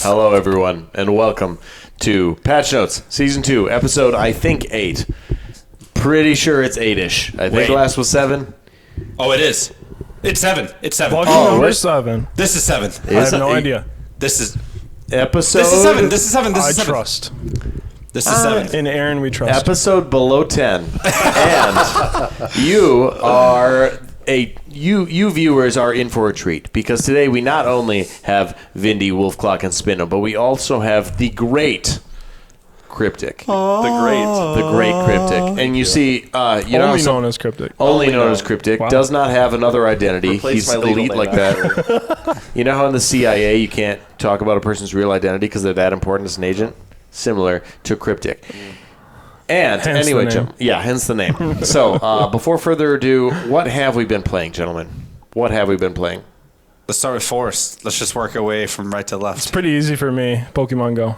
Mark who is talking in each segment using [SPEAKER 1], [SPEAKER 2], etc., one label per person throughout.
[SPEAKER 1] Hello, everyone, and welcome to Patch Notes, Season 2, Episode, I think, 8. Pretty sure it's 8-ish. I think last was 7.
[SPEAKER 2] Oh, it is. It's 7. It's 7.
[SPEAKER 3] Lucky number 7.
[SPEAKER 2] This is 7.
[SPEAKER 3] I have no idea.
[SPEAKER 2] This is
[SPEAKER 1] Episode...
[SPEAKER 2] This is 7. This is 7. This is 7.
[SPEAKER 3] I trust.
[SPEAKER 2] This is 7.
[SPEAKER 3] In Aaron, we trust.
[SPEAKER 1] Episode below 10. And you are... You viewers are in for a treat, because today we not only have Vindy, Wolfclock, and Spinno, but we also have the great Cryptic. The great Cryptic. And you see,
[SPEAKER 3] only known as Cryptic.
[SPEAKER 1] Only known as Cryptic.
[SPEAKER 3] Wow.
[SPEAKER 1] Does not have another identity. He's elite like that. You know how in the CIA you can't talk about a person's real identity because they're that important as an agent? Similar to Cryptic. And
[SPEAKER 3] hence
[SPEAKER 1] anyway,
[SPEAKER 3] the name.
[SPEAKER 1] hence the name. So, before further ado, what have we been playing, gentlemen? What have we been playing?
[SPEAKER 2] Let's start with Forest. Let's just work our way from right to left.
[SPEAKER 3] It's pretty easy for me. Pokemon Go.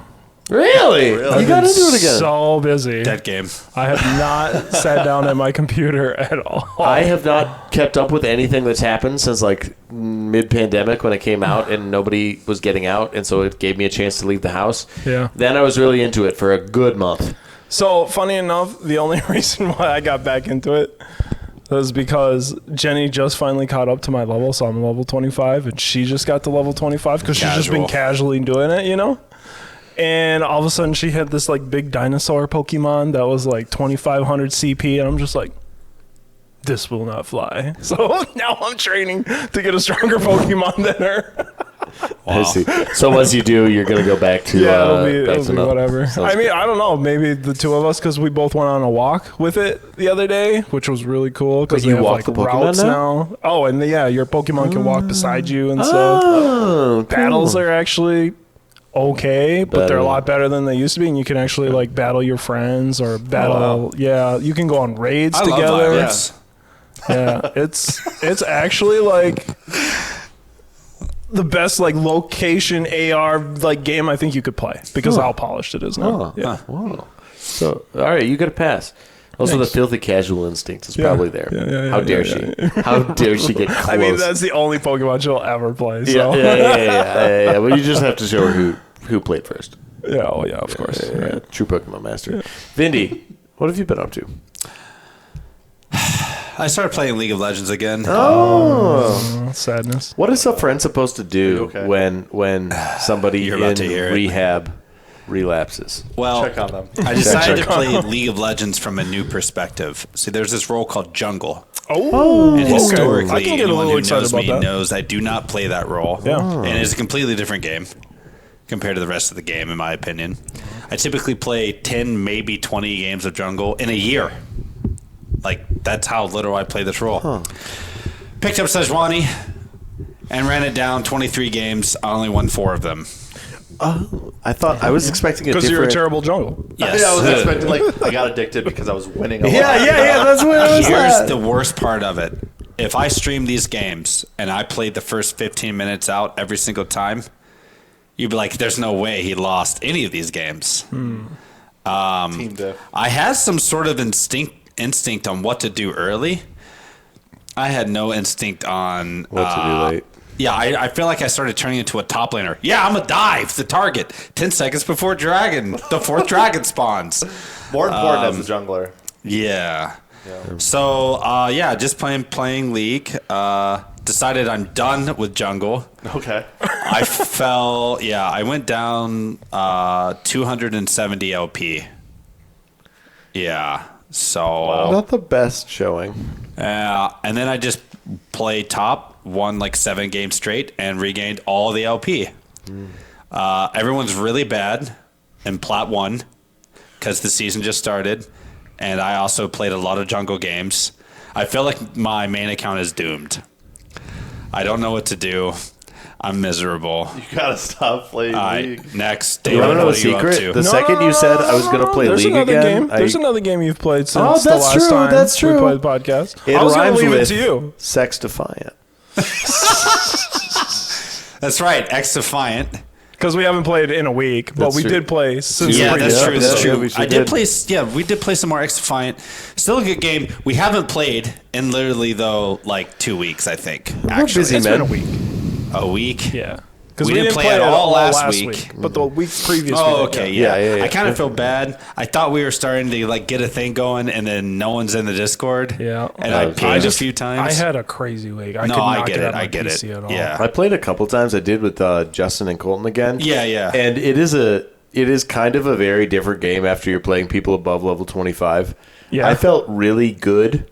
[SPEAKER 1] Really? You got to do it again.
[SPEAKER 3] So busy.
[SPEAKER 2] Dead game.
[SPEAKER 3] I have not sat down at my computer at all.
[SPEAKER 1] I have not kept up with anything that's happened since like mid-pandemic when it came out and nobody was getting out, and so it gave me a chance to leave the house.
[SPEAKER 3] Yeah.
[SPEAKER 1] Then I was really into it for a good month.
[SPEAKER 3] So, funny enough, the only reason why I got back into it was because Jenny just finally caught up to my level, so I'm level 25, and she just got to level 25 because she's just been casually doing it, you know? And all of a sudden, she had this, like, big dinosaur Pokemon that was, like, 2,500 CP, and I'm just like, this will not fly. So, now I'm training to get a stronger Pokemon than her.
[SPEAKER 1] Wow. I see. So once you do, you're going to go back to...
[SPEAKER 3] it'll be whatever.
[SPEAKER 1] Sounds
[SPEAKER 3] I mean, I don't know. Maybe the two of us, because we both went on a walk with it the other day, which was really cool. Because
[SPEAKER 1] you
[SPEAKER 3] have
[SPEAKER 1] walk
[SPEAKER 3] like
[SPEAKER 1] the Pokemon
[SPEAKER 3] routes now. Oh, and your Pokemon can walk beside you and stuff.
[SPEAKER 1] Cool.
[SPEAKER 3] Battles are actually okay, but they're a lot better than they used to be. And you can actually like battle your friends or battle. Yeah, you can go on raids together. Yeah, it's actually like the best like location AR like game I think you could play because how polished it is now. Yeah.
[SPEAKER 1] Wow. So all right, you got to pass. Also, the filthy casual instinct is probably there. How dare she? How dare she get close?
[SPEAKER 3] I mean, that's the only Pokemon she'll ever play. So.
[SPEAKER 1] Yeah. Well, you just have to show her who played first.
[SPEAKER 3] Yeah. Oh yeah. Of course.
[SPEAKER 1] Yeah. True Pokemon master. Yeah. Vindy, what have you been up to?
[SPEAKER 2] I started playing League of Legends again.
[SPEAKER 3] Oh, sadness.
[SPEAKER 1] What is a friend supposed to do when somebody in rehab relapses?
[SPEAKER 2] Well,
[SPEAKER 4] check on them.
[SPEAKER 2] I decided to play League of Legends from a new perspective. See, there's this role called jungle.
[SPEAKER 3] Oh,
[SPEAKER 2] and historically,
[SPEAKER 3] I can get
[SPEAKER 2] anyone who
[SPEAKER 3] excited
[SPEAKER 2] knows
[SPEAKER 3] about
[SPEAKER 2] me
[SPEAKER 3] that.
[SPEAKER 2] knows I do not play that role.
[SPEAKER 3] Yeah.
[SPEAKER 2] And it's a completely different game compared to the rest of the game, in my opinion. I typically play 10, maybe 20 games of jungle in a year. Like, that's how little I play this role. Picked up Sejuani and ran it down 23 games. I only won 4 of them.
[SPEAKER 1] I was expecting a different...
[SPEAKER 3] Because you're a terrible jungle.
[SPEAKER 2] Yes.
[SPEAKER 4] I was expecting, I got addicted because I was winning a lot.
[SPEAKER 1] Yeah, that's what I was
[SPEAKER 2] Here's the worst part of it. If I stream these games and I played the first 15 minutes out every single time, you'd be like, there's no way he lost any of these games.
[SPEAKER 4] Team diff.
[SPEAKER 2] I had some sort of instinct on what to do early. I had no instinct on
[SPEAKER 1] what to do late.
[SPEAKER 2] Yeah, I feel like I started turning into a top laner. Yeah, I'm a dive the target 10 seconds before the fourth dragon spawns.
[SPEAKER 4] More important as a jungler.
[SPEAKER 2] Yeah. So just playing League. Decided I'm done with jungle.
[SPEAKER 4] Okay.
[SPEAKER 2] I went down 270 LP. Yeah. So
[SPEAKER 1] not the best showing.
[SPEAKER 2] And then I just played top, won like 7 games straight, and regained all the LP. Everyone's really bad in Plat 1 because the season just started, and I also played a lot of jungle games. I feel like my main account is doomed. I don't know what to do. I'm miserable.
[SPEAKER 4] You gotta stop playing League.
[SPEAKER 2] Next.
[SPEAKER 1] You want to know a secret? The second you said I was going to play League again...
[SPEAKER 3] There's another game you've played since the last time we played the podcast.
[SPEAKER 1] It
[SPEAKER 3] I was going
[SPEAKER 1] rhymes
[SPEAKER 3] to leave
[SPEAKER 1] with
[SPEAKER 3] it to you.
[SPEAKER 1] Sex Defiant.
[SPEAKER 2] That's right, X Defiant.
[SPEAKER 3] Because we haven't played in a week, but we did play since
[SPEAKER 2] Yeah,
[SPEAKER 3] the
[SPEAKER 2] that's
[SPEAKER 3] previous
[SPEAKER 2] true.
[SPEAKER 3] episode.
[SPEAKER 2] That's true. I did play. Yeah, we did play some more X Defiant. Still a good game. We haven't played in literally though like 2 weeks. I think.
[SPEAKER 1] Actually, busy,
[SPEAKER 3] it's
[SPEAKER 1] man.
[SPEAKER 3] been a week.
[SPEAKER 2] A week.
[SPEAKER 3] Yeah. Because we didn't play it all last week. But the week previous.
[SPEAKER 2] Oh, okay, yeah.
[SPEAKER 1] Yeah.
[SPEAKER 2] I kind of feel bad. I thought we were starting to like get a thing going, and then no one's in the Discord.
[SPEAKER 3] Yeah.
[SPEAKER 2] And I pinged a few times.
[SPEAKER 3] I had a crazy week. I get it. At all.
[SPEAKER 2] Yeah.
[SPEAKER 1] I played a couple times. I did with Justin and Colton again.
[SPEAKER 2] Yeah.
[SPEAKER 1] And it is kind of a very different game after you're playing people above level 25.
[SPEAKER 3] Yeah.
[SPEAKER 1] I felt really good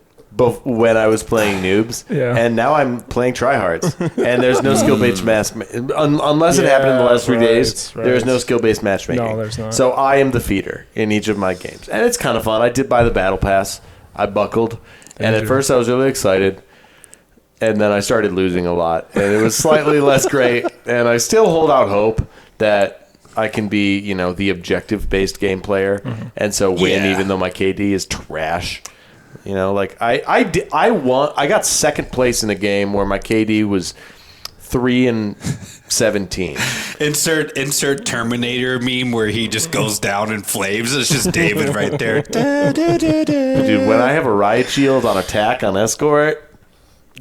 [SPEAKER 1] when I was playing noobs, and now I'm playing tryhards, and there's no skill-based unless it happened in the last 3 days. There's no skill-based matchmaking.
[SPEAKER 3] No, there's not.
[SPEAKER 1] So I am the feeder in each of my games, and it's kind of fun. I did buy the battle pass. I buckled, and at first I was really excited, and then I started losing a lot, and it was slightly less great. And I still hold out hope that I can be, the objective-based game player, and so win even though my KD is trash. I got second place in a game where my KD was 3-17.
[SPEAKER 2] Insert Terminator meme where he just goes down in flames. It's just David right there.
[SPEAKER 1] Dude, when I have a riot shield on attack on escort,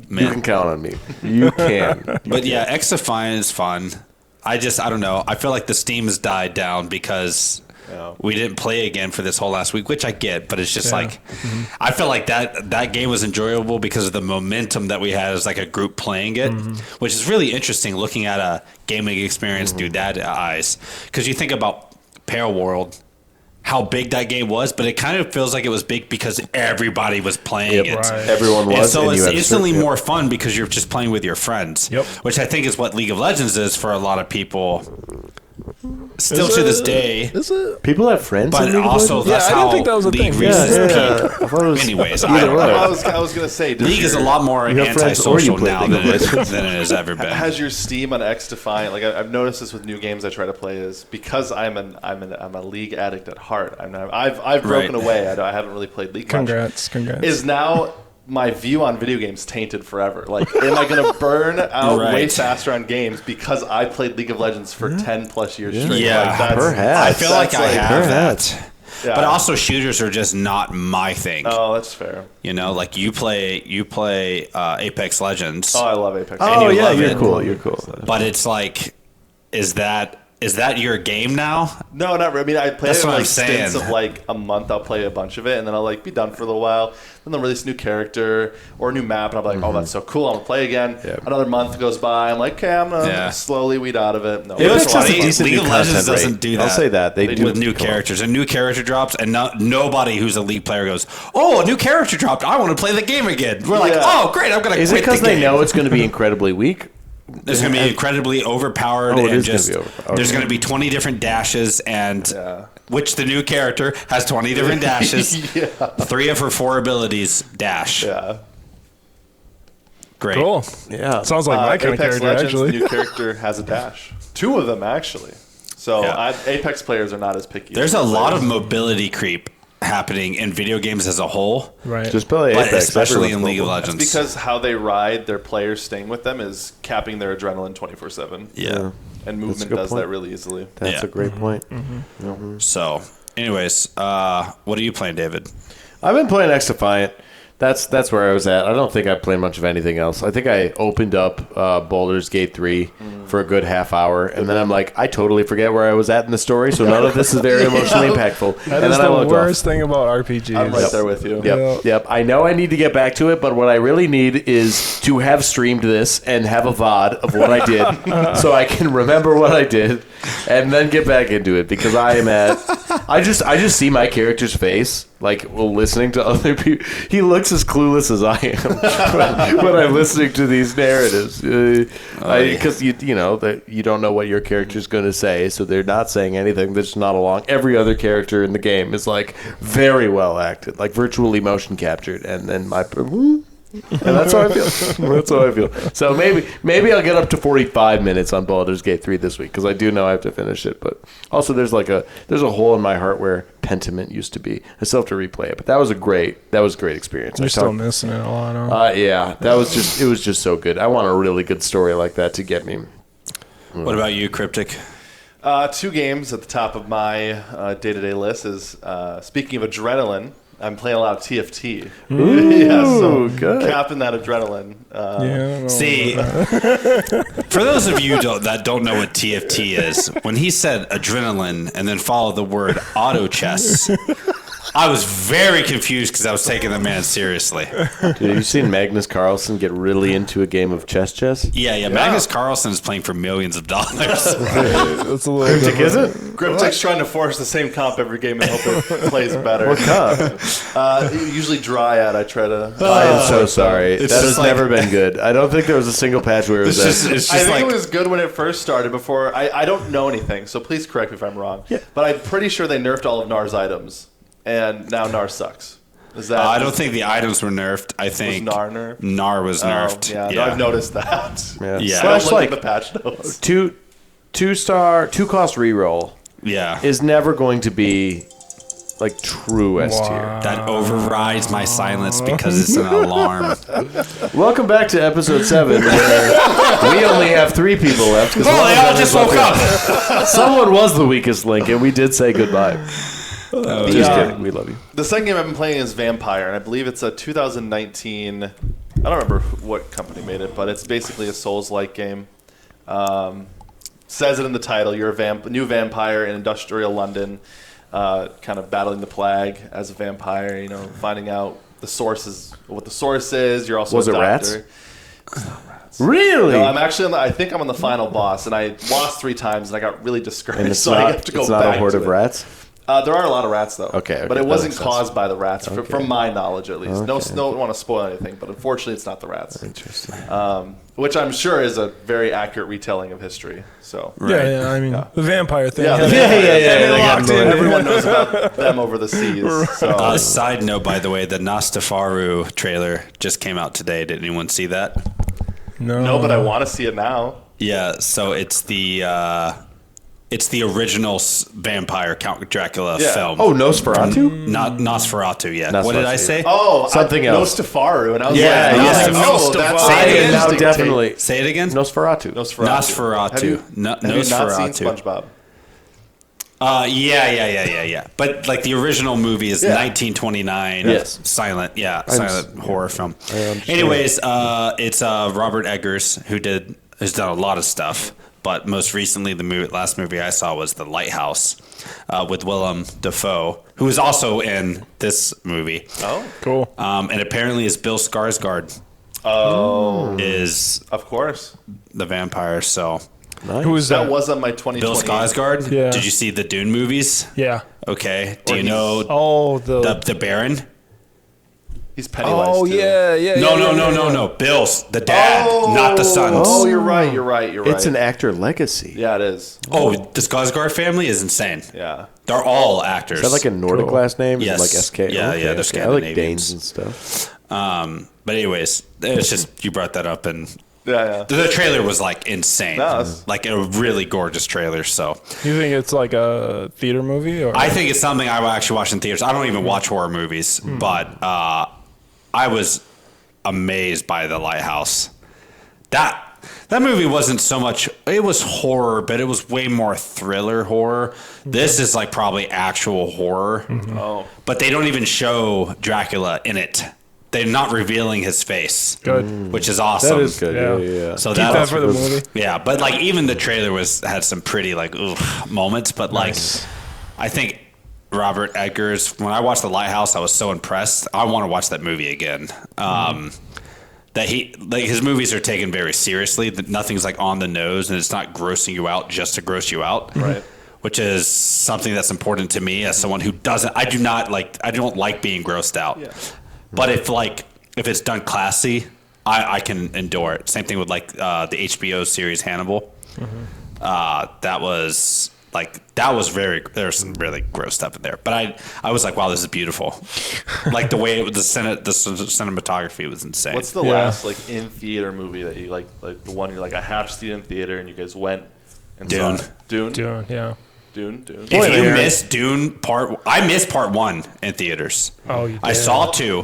[SPEAKER 1] you can count on me. You can.
[SPEAKER 2] But yeah, X-Defiant is fun. I don't know. I feel like the steam has died down because we didn't play again for this whole last week, which I get, but it's just I feel like that game was enjoyable because of the momentum that we had as like a group playing it, which is really interesting looking at a gaming experience through that eyes. Because you think about Pale World, how big that game was, but it kind of feels like it was big because everybody was playing it.
[SPEAKER 1] Right. Everyone was.
[SPEAKER 2] And so it's instantly more fun because you're just playing with your friends, which I think is what League of Legends is for a lot of people. Still to this day.
[SPEAKER 3] Is it?
[SPEAKER 1] People have friends.
[SPEAKER 2] But also, that's
[SPEAKER 3] I
[SPEAKER 2] how
[SPEAKER 3] didn't think that was a
[SPEAKER 2] League
[SPEAKER 3] thing.
[SPEAKER 2] reaches
[SPEAKER 1] I
[SPEAKER 2] peak.
[SPEAKER 1] thought it was
[SPEAKER 2] Anyways,
[SPEAKER 1] either way.
[SPEAKER 4] I was going to say,
[SPEAKER 2] League is a lot more antisocial now than it has ever been.
[SPEAKER 4] Has your Steam on X Defiant? Like I've noticed this with new games I try to play is because I'm a League addict at heart. I've broken away. I haven't really played League.
[SPEAKER 3] Congrats.
[SPEAKER 4] Is now my view on video games tainted forever? Like, am I going to burn out way faster on games because I played League of Legends for 10 plus years straight?
[SPEAKER 2] Yeah,
[SPEAKER 1] perhaps.
[SPEAKER 2] I feel like I have that.
[SPEAKER 4] Yeah.
[SPEAKER 2] But also, shooters are just not my thing.
[SPEAKER 4] Oh, that's fair.
[SPEAKER 2] Like you play Apex Legends.
[SPEAKER 4] Oh, I love Apex.
[SPEAKER 1] Oh,
[SPEAKER 2] and
[SPEAKER 1] yeah,
[SPEAKER 2] love
[SPEAKER 1] you're
[SPEAKER 2] it.
[SPEAKER 1] cool. You're cool.
[SPEAKER 2] But it's like, is that your game now?
[SPEAKER 4] No, not really. I mean, I play it in like
[SPEAKER 2] saying.
[SPEAKER 4] stints of like a month. I'll play a bunch of it, and then I'll like be done for a little while. Then they'll release a new character or a new map, and I'll be like, "Oh, that's so cool! I'm gonna play again."
[SPEAKER 1] Yep.
[SPEAKER 4] Another month goes by. I'm like, "Okay, I'm gonna slowly weed out of it." No,
[SPEAKER 1] Apex has a decent
[SPEAKER 2] League
[SPEAKER 1] new
[SPEAKER 2] of Legends
[SPEAKER 1] content
[SPEAKER 2] doesn't
[SPEAKER 1] rate.
[SPEAKER 2] do that.
[SPEAKER 1] I'll say that they do
[SPEAKER 2] with new characters. A new character drops, and nobody who's a League player goes, "Oh, a new character dropped! I want to play the game again." We're like, "Oh, great! I'm gonna."
[SPEAKER 1] Is it because they know it's going to be incredibly weak?
[SPEAKER 2] It's going to be incredibly overpowered,
[SPEAKER 1] it
[SPEAKER 2] and
[SPEAKER 1] is
[SPEAKER 2] just
[SPEAKER 1] gonna be overpowered.
[SPEAKER 2] there's going to be 20 different dashes, and which the new character has 20 different dashes. 3 of her 4 abilities dash.
[SPEAKER 4] Yeah.
[SPEAKER 2] Great.
[SPEAKER 3] Cool.
[SPEAKER 1] Yeah.
[SPEAKER 3] Sounds like my kind of
[SPEAKER 4] Apex
[SPEAKER 3] character,
[SPEAKER 4] Legends,
[SPEAKER 3] actually.
[SPEAKER 4] the new character has a dash. 2 of them actually. So Apex players are not as picky.
[SPEAKER 2] There's a lot of mobility creep happening in video games as a whole,
[SPEAKER 3] Right.
[SPEAKER 1] Just play
[SPEAKER 2] but
[SPEAKER 1] Apex,
[SPEAKER 2] especially in
[SPEAKER 1] everyone's
[SPEAKER 2] League of
[SPEAKER 1] mobile.
[SPEAKER 2] Legends.
[SPEAKER 4] because how they ride their players staying with them is capping their adrenaline 24/7.
[SPEAKER 2] Yeah.
[SPEAKER 4] And movement
[SPEAKER 1] good
[SPEAKER 4] does
[SPEAKER 1] point.
[SPEAKER 4] that really easily.
[SPEAKER 1] That's
[SPEAKER 2] Yeah.
[SPEAKER 1] a great point.
[SPEAKER 2] So, anyways, what are you playing, David?
[SPEAKER 1] I've been playing X Defiant. That's where I was at. I don't think I played much of anything else. I think I opened up Baldur's Gate 3 for a good half hour, and then I'm like, I totally forget where I was at in the story, so none of this is very emotionally impactful.
[SPEAKER 3] That
[SPEAKER 1] and
[SPEAKER 3] is
[SPEAKER 1] then I
[SPEAKER 3] the
[SPEAKER 1] logged
[SPEAKER 3] worst
[SPEAKER 1] off.
[SPEAKER 3] thing about RPGs.
[SPEAKER 4] I'm right there with you.
[SPEAKER 1] Yep. I know I need to get back to it, but what I really need is to have streamed this and have a VOD of what I did so I can remember what I did and then get back into it because I just see my character's face like listening to other people. He looks as clueless as I am when I'm listening to these narratives because you don't know what your character's going to say, so they're not saying anything that's not along. Every other character in the game is like very well acted, like virtually motion captured, and then and that's how I feel. That's how I feel. So maybe I'll get up to 45 minutes on Baldur's Gate 3 this week because I do know I have to finish it. But also there's a hole in my heart where Pentiment used to be. I still have to replay it, but that was a great experience.
[SPEAKER 3] You're still missing it a lot, huh?
[SPEAKER 1] Yeah, it was just so good. I want a really good story like that to get me.
[SPEAKER 2] What about you, Cryptic?
[SPEAKER 4] 2 games at the top of my day-to-day list is speaking of adrenaline. I'm playing a lot of TFT. Yeah, so
[SPEAKER 1] good.
[SPEAKER 4] capping that adrenaline.
[SPEAKER 3] Yeah,
[SPEAKER 2] See, for those of you that don't know what TFT is, when he said adrenaline and then followed the word auto chess, I was very confused because I was taking the man seriously.
[SPEAKER 1] Dude, have you seen Magnus Carlsen get really into a game of chess?
[SPEAKER 2] Yeah. Magnus Carlsen is playing for millions of dollars.
[SPEAKER 3] that's a little different.
[SPEAKER 1] Is it?
[SPEAKER 4] Griptek's trying to force the same comp every game and hope it plays better.
[SPEAKER 1] What comp?
[SPEAKER 4] Usually Dryad, I try to...
[SPEAKER 1] I am so sorry. That
[SPEAKER 2] It's
[SPEAKER 1] has
[SPEAKER 2] just like-
[SPEAKER 1] never been good. I don't think there was a single patch where it was
[SPEAKER 2] It's
[SPEAKER 4] I
[SPEAKER 2] just
[SPEAKER 4] think
[SPEAKER 2] like
[SPEAKER 4] it was good when it first started before. I don't know anything, so please correct me if I'm wrong.
[SPEAKER 1] Yeah.
[SPEAKER 4] But I'm pretty sure they nerfed all of Nar's items, and now Nar sucks. Is that...
[SPEAKER 2] I don't think the items were nerfed. I think
[SPEAKER 4] Nar nerfed?
[SPEAKER 2] Nar was nerfed.
[SPEAKER 4] Yeah, no, I've noticed that.
[SPEAKER 1] Yeah.
[SPEAKER 2] Yeah.
[SPEAKER 4] I don't
[SPEAKER 1] Slash
[SPEAKER 4] look
[SPEAKER 1] like
[SPEAKER 4] at the patch notes.
[SPEAKER 1] two cost reroll
[SPEAKER 2] Yeah.
[SPEAKER 1] is never going to be like true S tier.
[SPEAKER 2] That overrides my silence because it's an alarm.
[SPEAKER 1] Welcome back to episode 7, where we only have 3 people left.
[SPEAKER 2] Oh, they all just woke up.
[SPEAKER 1] Someone was the weakest link, and we did say goodbye. Just kidding. We love you.
[SPEAKER 4] The second game I've been playing is Vampire, and I believe it's a 2019... I don't remember what company made it, but it's basically a Souls-like game. Says it in the title. You're a new vampire in industrial London, kind of battling the plague as a vampire. You know, finding out what the source is. You're also
[SPEAKER 1] Was
[SPEAKER 4] a
[SPEAKER 1] it rats?
[SPEAKER 4] doctor. It's not rats.
[SPEAKER 1] Really?
[SPEAKER 4] No, I'm actually. I think I'm on the final boss, and I lost 3 times, and I got really discouraged.
[SPEAKER 1] and it's
[SPEAKER 4] so I
[SPEAKER 1] not,
[SPEAKER 4] have to go
[SPEAKER 1] it's
[SPEAKER 4] back
[SPEAKER 1] not a horde
[SPEAKER 4] to
[SPEAKER 1] of
[SPEAKER 4] it.
[SPEAKER 1] rats?
[SPEAKER 4] There are a lot of rats, though.
[SPEAKER 1] Okay,
[SPEAKER 4] but it
[SPEAKER 1] that
[SPEAKER 4] wasn't
[SPEAKER 1] makes sense.
[SPEAKER 4] caused by the rats, from my knowledge at least.
[SPEAKER 1] Okay.
[SPEAKER 4] No, don't want to spoil anything, but unfortunately, it's not the rats.
[SPEAKER 1] Interesting.
[SPEAKER 4] Which I'm sure is a very accurate retelling of history. So
[SPEAKER 3] Yeah, I mean, the vampire thing.
[SPEAKER 4] Yeah,
[SPEAKER 3] They locked in.
[SPEAKER 4] Everyone knows about them over the seas. So
[SPEAKER 2] Side note, by the way, the Nastafaru trailer just came out today. Did anyone see that?
[SPEAKER 4] no, but I want to see it now.
[SPEAKER 2] Yeah, so it's the original vampire Count Dracula
[SPEAKER 4] Yeah.
[SPEAKER 2] film.
[SPEAKER 1] Oh, Nosferatu?
[SPEAKER 2] Not Nosferatu yet.
[SPEAKER 1] Nosferatu.
[SPEAKER 2] What did I say?
[SPEAKER 4] Oh,
[SPEAKER 1] Something else.
[SPEAKER 4] Nostafaru, and I was
[SPEAKER 1] Yeah,
[SPEAKER 4] like,
[SPEAKER 1] yeah.
[SPEAKER 4] oh, that's
[SPEAKER 2] Say it
[SPEAKER 1] I am
[SPEAKER 2] again.
[SPEAKER 1] now
[SPEAKER 4] interesting
[SPEAKER 1] definitely...
[SPEAKER 2] Say it again.
[SPEAKER 1] Nosferatu.
[SPEAKER 4] Nosferatu. Have you not seen
[SPEAKER 2] Nosferatu.
[SPEAKER 4] SpongeBob?
[SPEAKER 2] Yeah. But like the original movie is 1929.
[SPEAKER 1] Yes.
[SPEAKER 2] Silent horror film. Anyways, it's Robert Eggers has done a lot of stuff. But most recently, last movie I saw was The Lighthouse with Willem Dafoe, who is also in this movie.
[SPEAKER 4] Oh,
[SPEAKER 3] Cool.
[SPEAKER 2] And apparently is Bill Skarsgård is
[SPEAKER 4] of course.
[SPEAKER 2] the vampire. So
[SPEAKER 1] Nice.
[SPEAKER 3] Who is
[SPEAKER 4] That
[SPEAKER 3] that?
[SPEAKER 4] was on my 2020.
[SPEAKER 2] Bill Skarsgård.
[SPEAKER 3] Yeah.
[SPEAKER 2] Did you see the Dune movies?
[SPEAKER 3] Yeah.
[SPEAKER 2] Okay. Do
[SPEAKER 4] Or
[SPEAKER 2] you
[SPEAKER 4] he's-
[SPEAKER 2] know
[SPEAKER 3] Oh, the.
[SPEAKER 2] the Baron?
[SPEAKER 4] He's Pennywise.
[SPEAKER 3] Oh
[SPEAKER 4] too.
[SPEAKER 3] yeah.
[SPEAKER 2] No. Bill's the dad, not the sons.
[SPEAKER 4] Oh, you're right.
[SPEAKER 1] It's an actor legacy.
[SPEAKER 4] Yeah, it is.
[SPEAKER 2] Oh, the Skarsgård family is insane.
[SPEAKER 4] Yeah.
[SPEAKER 2] They're all actors.
[SPEAKER 1] Is that like a Nordic
[SPEAKER 3] Cool.
[SPEAKER 1] last name? Is it
[SPEAKER 2] Yes.
[SPEAKER 1] like SK?
[SPEAKER 2] Yeah,
[SPEAKER 1] Okay,
[SPEAKER 2] they're
[SPEAKER 1] okay. I like
[SPEAKER 2] Scandinavians.
[SPEAKER 1] Danes and stuff.
[SPEAKER 2] But anyways, it's just you brought that up, and
[SPEAKER 4] Yeah.
[SPEAKER 2] the trailer was like insane,
[SPEAKER 4] No, it's-
[SPEAKER 2] like a really gorgeous trailer. So
[SPEAKER 3] You think it's like a theater movie, or
[SPEAKER 2] I think it's something I will actually watch in theaters. I don't even watch horror movies, but I was amazed by The Lighthouse. That movie wasn't so much. It was horror, but it was way more thriller horror. This is like probably actual horror.
[SPEAKER 4] Oh.
[SPEAKER 2] But they don't even show Dracula in it. They're not revealing his face,
[SPEAKER 3] good?
[SPEAKER 2] which is awesome.
[SPEAKER 1] That is good.
[SPEAKER 3] Yeah.
[SPEAKER 1] Yeah.
[SPEAKER 2] So
[SPEAKER 3] Keep that for the movie.
[SPEAKER 2] yeah, but like even the trailer had some pretty like moments, but like
[SPEAKER 3] Nice.
[SPEAKER 2] I think Robert Eggers, when I watched The Lighthouse, I was so impressed. I want to watch that movie again. That his movies are taken very seriously. That nothing's like on the nose, and it's not grossing you out just to gross you out.
[SPEAKER 4] Right.
[SPEAKER 2] Which is something that's important to me as someone who doesn't. I don't like being grossed out.
[SPEAKER 4] Yeah.
[SPEAKER 2] But if it's done classy, I can endure it. Same thing with like the HBO series Hannibal. There's some really gross stuff in there. But I was like, wow, this is beautiful. Like the way the cinematography was insane.
[SPEAKER 4] What's the
[SPEAKER 3] Yeah.
[SPEAKER 4] last like in theater movie that you like the one you're like, I have to see it in theater, and you guys went and
[SPEAKER 2] Dune.
[SPEAKER 4] saw it? Dune.
[SPEAKER 3] Dune.
[SPEAKER 2] If you missed Dune I missed part 1 in theaters.
[SPEAKER 3] Oh, you
[SPEAKER 2] I
[SPEAKER 3] did.
[SPEAKER 2] saw 2,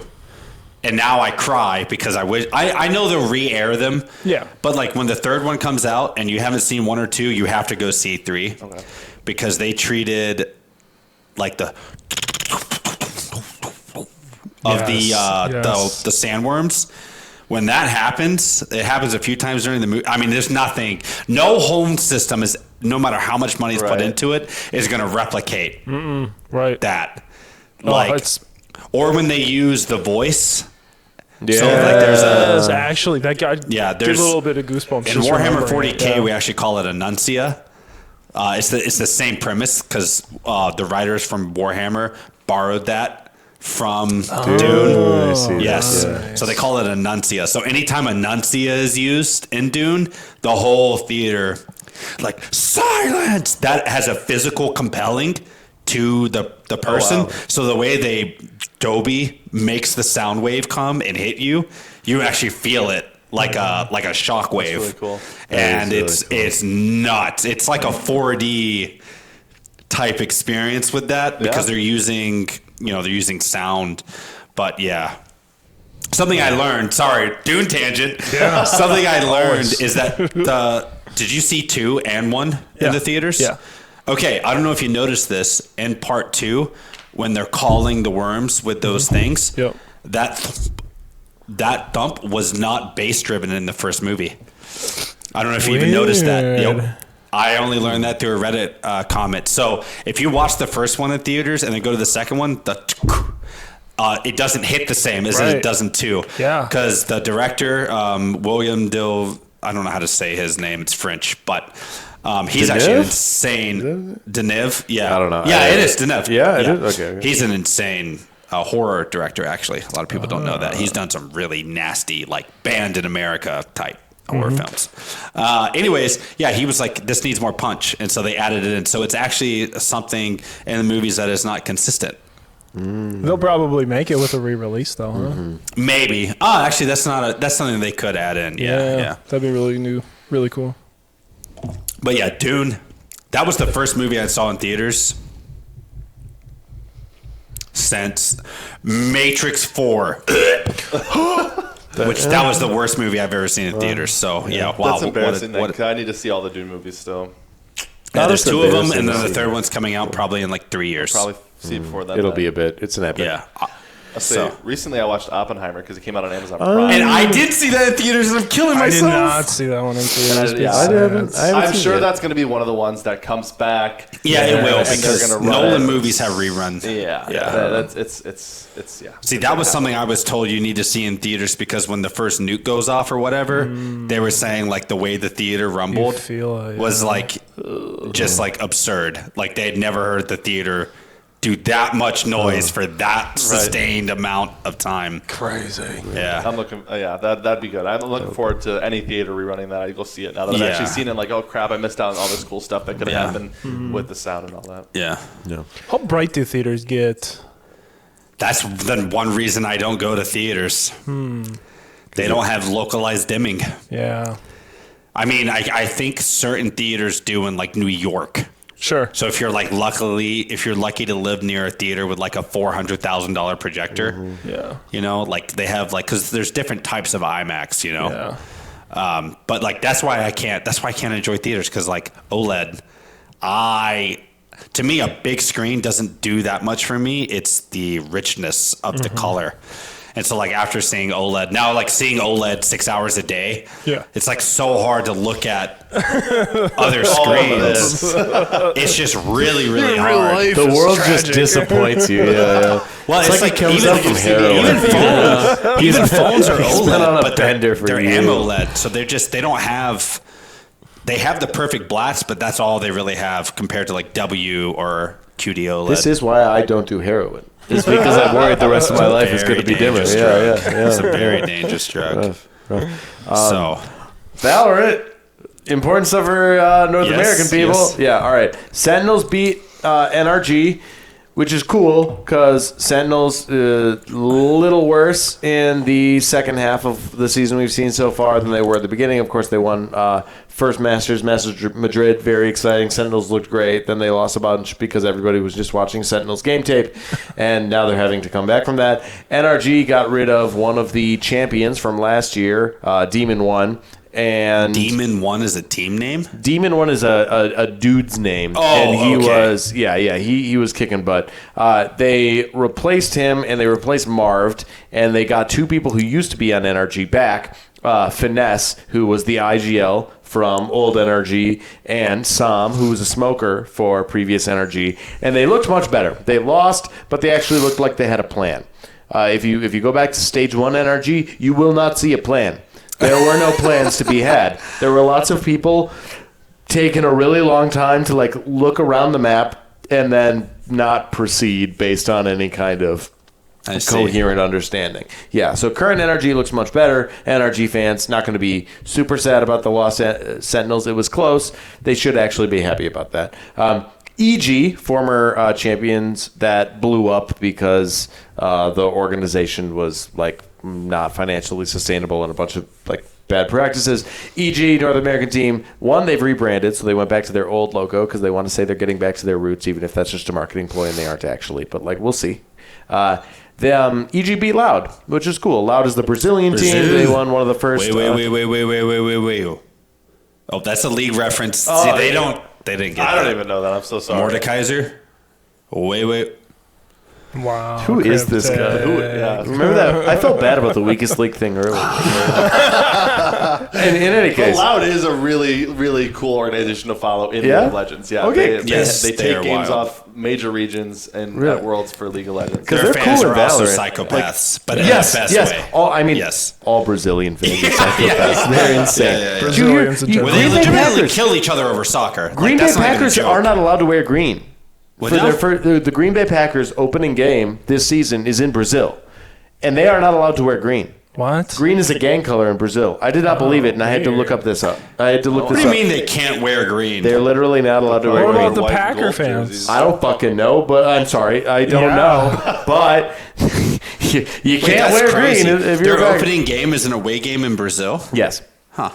[SPEAKER 2] and now I cry because I know they'll re-air them.
[SPEAKER 3] Yeah.
[SPEAKER 2] But like when the third one comes out and you haven't seen 1 or 2, you have to go see 3.
[SPEAKER 4] Okay.
[SPEAKER 2] Because they treated like the of
[SPEAKER 3] Yes.
[SPEAKER 2] the sandworms. When that happens, it happens a few times during the movie. I mean, there's nothing. No home system is, no matter how much money is put into it, is going to replicate
[SPEAKER 3] Right.
[SPEAKER 2] that.
[SPEAKER 3] It's
[SPEAKER 2] Or when they use the voice.
[SPEAKER 1] Yeah.
[SPEAKER 2] So like there's
[SPEAKER 3] actually that guy.
[SPEAKER 2] Yeah,
[SPEAKER 3] did a
[SPEAKER 2] there's
[SPEAKER 3] little bit of goosebumps.
[SPEAKER 2] in
[SPEAKER 3] just
[SPEAKER 2] Warhammer
[SPEAKER 3] remembering
[SPEAKER 2] 40K.
[SPEAKER 3] it. Yeah.
[SPEAKER 2] We actually call it a Nuncia. It's the same premise because the writers from Warhammer borrowed that from Dune.
[SPEAKER 1] I see.
[SPEAKER 2] Yes.
[SPEAKER 1] Yeah.
[SPEAKER 2] So they call it a Nuncia. So anytime a Nuncia is used in Dune, the whole theater, like, silence! That has a physical compelling to the person.
[SPEAKER 4] wow.
[SPEAKER 2] So the way Dolby makes the sound wave come and hit you, you actually feel it like a shock wave.
[SPEAKER 4] really cool.
[SPEAKER 2] And
[SPEAKER 1] That is really
[SPEAKER 2] it's nuts. It's like a 4D type experience with that because they're using sound. But yeah. Something I learned, sorry, Dune tangent. Yeah. Something I learned is that did you see 2 and 1 in the theaters?
[SPEAKER 3] Yeah.
[SPEAKER 2] Okay, I don't know if you noticed this in part 2 when they're calling the worms with those things.
[SPEAKER 3] Yep.
[SPEAKER 2] That thump was not bass driven in the first movie. I don't know if you even noticed that.
[SPEAKER 3] Weird.
[SPEAKER 2] Yep. I only learned that through a Reddit comment. So if you watch the first one in theaters and then go to the second one, it doesn't hit the same as
[SPEAKER 3] Right.
[SPEAKER 2] it does in 2.
[SPEAKER 3] Yeah.
[SPEAKER 2] Because the director, William Dill, I don't know how to say his name. It's French, but he's actually an insane. Deneuve? Yeah.
[SPEAKER 1] I don't know.
[SPEAKER 2] Yeah, it is Deneuve.
[SPEAKER 1] Yeah, it is? Okay.
[SPEAKER 2] He's an insane horror director, actually. A lot of people don't know that. He's done some really nasty, like Banned in America type horror films. Anyways, yeah, he was like, this needs more punch. And so they added it in. So it's actually something in the movies that is not consistent.
[SPEAKER 3] They'll probably make it with a re-release though, huh?
[SPEAKER 2] Maybe. Oh, actually, that's something they could add in. Yeah.
[SPEAKER 3] That'd be really cool.
[SPEAKER 2] But yeah, Dune. That was the first movie I saw in theaters since Matrix 4. Which that was the worst movie I've ever seen in theaters. So yeah, wow.
[SPEAKER 4] That's embarrassing. I need to see all the Dune movies still.
[SPEAKER 2] Yeah, there's
[SPEAKER 1] That's
[SPEAKER 2] 2 of them,
[SPEAKER 1] embarrassing
[SPEAKER 2] and then
[SPEAKER 1] to
[SPEAKER 2] the
[SPEAKER 1] see.
[SPEAKER 2] third one's coming out probably in like 3 years.
[SPEAKER 4] Probably see it before that.
[SPEAKER 1] It'll be a bit. It's an epic.
[SPEAKER 2] Yeah.
[SPEAKER 4] I'll say,
[SPEAKER 2] So-
[SPEAKER 4] recently I watched Oppenheimer because it came out on Amazon Prime.
[SPEAKER 2] And I did see that in theaters, and I'm killing
[SPEAKER 3] I did
[SPEAKER 2] myself.
[SPEAKER 3] not see that one in theaters.
[SPEAKER 4] And I-
[SPEAKER 1] I haven't
[SPEAKER 4] I'm
[SPEAKER 1] seen
[SPEAKER 4] sure
[SPEAKER 1] it.
[SPEAKER 4] that's going to be one of the ones that comes back.
[SPEAKER 2] Yeah, it will,
[SPEAKER 4] and they're
[SPEAKER 2] because
[SPEAKER 4] gonna run
[SPEAKER 2] Nolan
[SPEAKER 4] it.
[SPEAKER 2] movies have reruns.
[SPEAKER 4] Yeah, it's yeah.
[SPEAKER 2] See, that was something I was told you need to see in theaters because when the first nuke goes off or whatever, they were saying like the way the theater rumbled
[SPEAKER 3] You feel it,
[SPEAKER 2] was
[SPEAKER 3] yeah.
[SPEAKER 2] like just like absurd. Like they had never heard the theater do that much noise for that sustained amount of time.
[SPEAKER 3] Crazy.
[SPEAKER 2] Yeah.
[SPEAKER 4] I'm looking. That'd be good. I'm looking forward to any theater rerunning that. I go see it now that I've
[SPEAKER 2] Yeah.
[SPEAKER 4] actually seen it. Like, oh crap, I missed out on all this cool stuff that could have
[SPEAKER 2] Yeah.
[SPEAKER 4] happened with the sound and all that.
[SPEAKER 2] Yeah.
[SPEAKER 3] How bright do theaters get?
[SPEAKER 2] That's the one reason I don't go to theaters. They don't have localized dimming.
[SPEAKER 3] Yeah.
[SPEAKER 2] I mean, I think certain theaters do in like New York.
[SPEAKER 3] Sure.
[SPEAKER 2] So if you're lucky to live near a theater with like a $400,000 projector,
[SPEAKER 3] Yeah.
[SPEAKER 2] you know, like they have like, cause there's different types of IMAX, you know?
[SPEAKER 3] Yeah.
[SPEAKER 2] But like, that's why I can't enjoy theaters. Cause like OLED, to me, a big screen doesn't do that much for me. It's the richness of the color. And so like after seeing OLED, now like seeing OLED 6 hours a day,
[SPEAKER 3] Yeah.
[SPEAKER 2] it's like so hard to look at other screens. It's just really, really hard.
[SPEAKER 1] The world just disappoints you. Yeah.
[SPEAKER 2] Well, it's like
[SPEAKER 1] he comes
[SPEAKER 2] even,
[SPEAKER 1] up from heroin.
[SPEAKER 2] even phones are
[SPEAKER 1] He's been on
[SPEAKER 2] OLED,
[SPEAKER 1] a
[SPEAKER 2] but they're
[SPEAKER 1] bender for years.
[SPEAKER 2] AMOLED, so they have the perfect blast, but that's all they really have compared to like W or QD OLED.
[SPEAKER 1] This is why I don't do heroin. It's because I'm worried the rest of my life is going to be dimmer.
[SPEAKER 2] dangerous
[SPEAKER 1] Yeah.
[SPEAKER 2] It's a very dangerous drug. So,
[SPEAKER 1] Valorant, important stuff for North
[SPEAKER 2] Yes,
[SPEAKER 1] American people.
[SPEAKER 2] yes.
[SPEAKER 1] Yeah, all right. Sentinels beat NRG, which is cool because Sentinels a little worse in the second half of the season we've seen so far than they were at the beginning. Of course, they won first Masters Madrid, very exciting. Sentinels looked great. Then they lost a bunch because everybody was just watching Sentinels game tape, and now they're having to come back from that. NRG got rid of one of the champions from last year, Demon One. and
[SPEAKER 2] Demon 1 is a team name?
[SPEAKER 1] Demon 1 is a dude's name.
[SPEAKER 2] Oh,
[SPEAKER 1] and he
[SPEAKER 2] okay.
[SPEAKER 1] was he was kicking butt. They replaced him and they replaced Marved, and they got two people who used to be on NRG back. Finesse, who was the IGL from old NRG, and Sam, who was a smoker for previous NRG, and they looked much better. They lost, but they actually looked like they had a plan. If you go back to Stage 1 NRG, you will not see a plan. There were no plans to be had. There were lots of people taking a really long time to like look around the map and then not proceed based on any kind of coherent understanding. Yeah, so current NRG looks much better. NRG fans not going to be super sad about the lost Sentinels. It was close. They should actually be happy about that. EG, former champions that blew up because the organization was like not financially sustainable and a bunch of like bad practices. EG, North American team, one, they've rebranded, so they went back to their old logo because they want to say they're getting back to their roots, even if that's just a marketing ploy and they aren't actually. But like, we'll see. The EG beat Loud, which is cool. Loud is the Brazilian team. They won one of the first.
[SPEAKER 2] Wait. Oh, that's a league reference. See, they didn't get
[SPEAKER 4] I don't even know that. I'm so sorry.
[SPEAKER 2] Mordekaiser? Wait.
[SPEAKER 3] Wow.
[SPEAKER 1] Who is this guy?
[SPEAKER 4] Yeah.
[SPEAKER 1] Remember that? I felt bad about the weakest league thing earlier. And in any
[SPEAKER 4] But
[SPEAKER 1] case,
[SPEAKER 4] Loud is a really, really cool organization to follow in
[SPEAKER 1] Yeah?
[SPEAKER 4] League of Legends. Yeah,
[SPEAKER 1] Okay.
[SPEAKER 4] they
[SPEAKER 2] They are
[SPEAKER 4] take games
[SPEAKER 2] wild.
[SPEAKER 4] off major regions and
[SPEAKER 1] Really?
[SPEAKER 4] at Worlds for League of Legends.
[SPEAKER 1] because
[SPEAKER 2] Their
[SPEAKER 1] they're
[SPEAKER 2] fans
[SPEAKER 1] cool in
[SPEAKER 2] are also
[SPEAKER 1] Valorant.
[SPEAKER 2] psychopaths, but in
[SPEAKER 1] Yes,
[SPEAKER 2] the best
[SPEAKER 1] yes.
[SPEAKER 2] way.
[SPEAKER 1] Yes. All Brazilian fans are psychopaths. They're insane.
[SPEAKER 2] Yeah.
[SPEAKER 3] Brazilians in
[SPEAKER 2] Where
[SPEAKER 3] general.
[SPEAKER 2] they
[SPEAKER 1] Green Bay
[SPEAKER 2] legitimately
[SPEAKER 1] Packers.
[SPEAKER 2] kill each other over soccer.
[SPEAKER 1] Green Bay
[SPEAKER 2] that's not even a
[SPEAKER 1] Packers
[SPEAKER 2] joke.
[SPEAKER 1] are not allowed to wear green.
[SPEAKER 2] What
[SPEAKER 1] For
[SPEAKER 2] now?
[SPEAKER 1] the Green Bay Packers opening game this season is in Brazil, and they are not allowed to wear green.
[SPEAKER 3] What?
[SPEAKER 1] Green is a gang color in Brazil. I did not believe it, and I had to look up this up.
[SPEAKER 2] What do you mean they can't wear green?
[SPEAKER 1] They're literally not allowed to wear
[SPEAKER 3] What
[SPEAKER 1] green.
[SPEAKER 3] about the
[SPEAKER 4] White and
[SPEAKER 3] Packer
[SPEAKER 4] gold
[SPEAKER 3] fans?
[SPEAKER 4] jerseys.
[SPEAKER 1] I don't fucking know, but I'm sorry, I don't
[SPEAKER 3] Yeah.
[SPEAKER 1] know. But you
[SPEAKER 2] Wait,
[SPEAKER 1] can't
[SPEAKER 2] that's
[SPEAKER 1] wear
[SPEAKER 2] crazy.
[SPEAKER 1] green if you're
[SPEAKER 2] Their
[SPEAKER 1] back.
[SPEAKER 2] opening game is an away game in Brazil?
[SPEAKER 1] Yes.
[SPEAKER 2] Huh.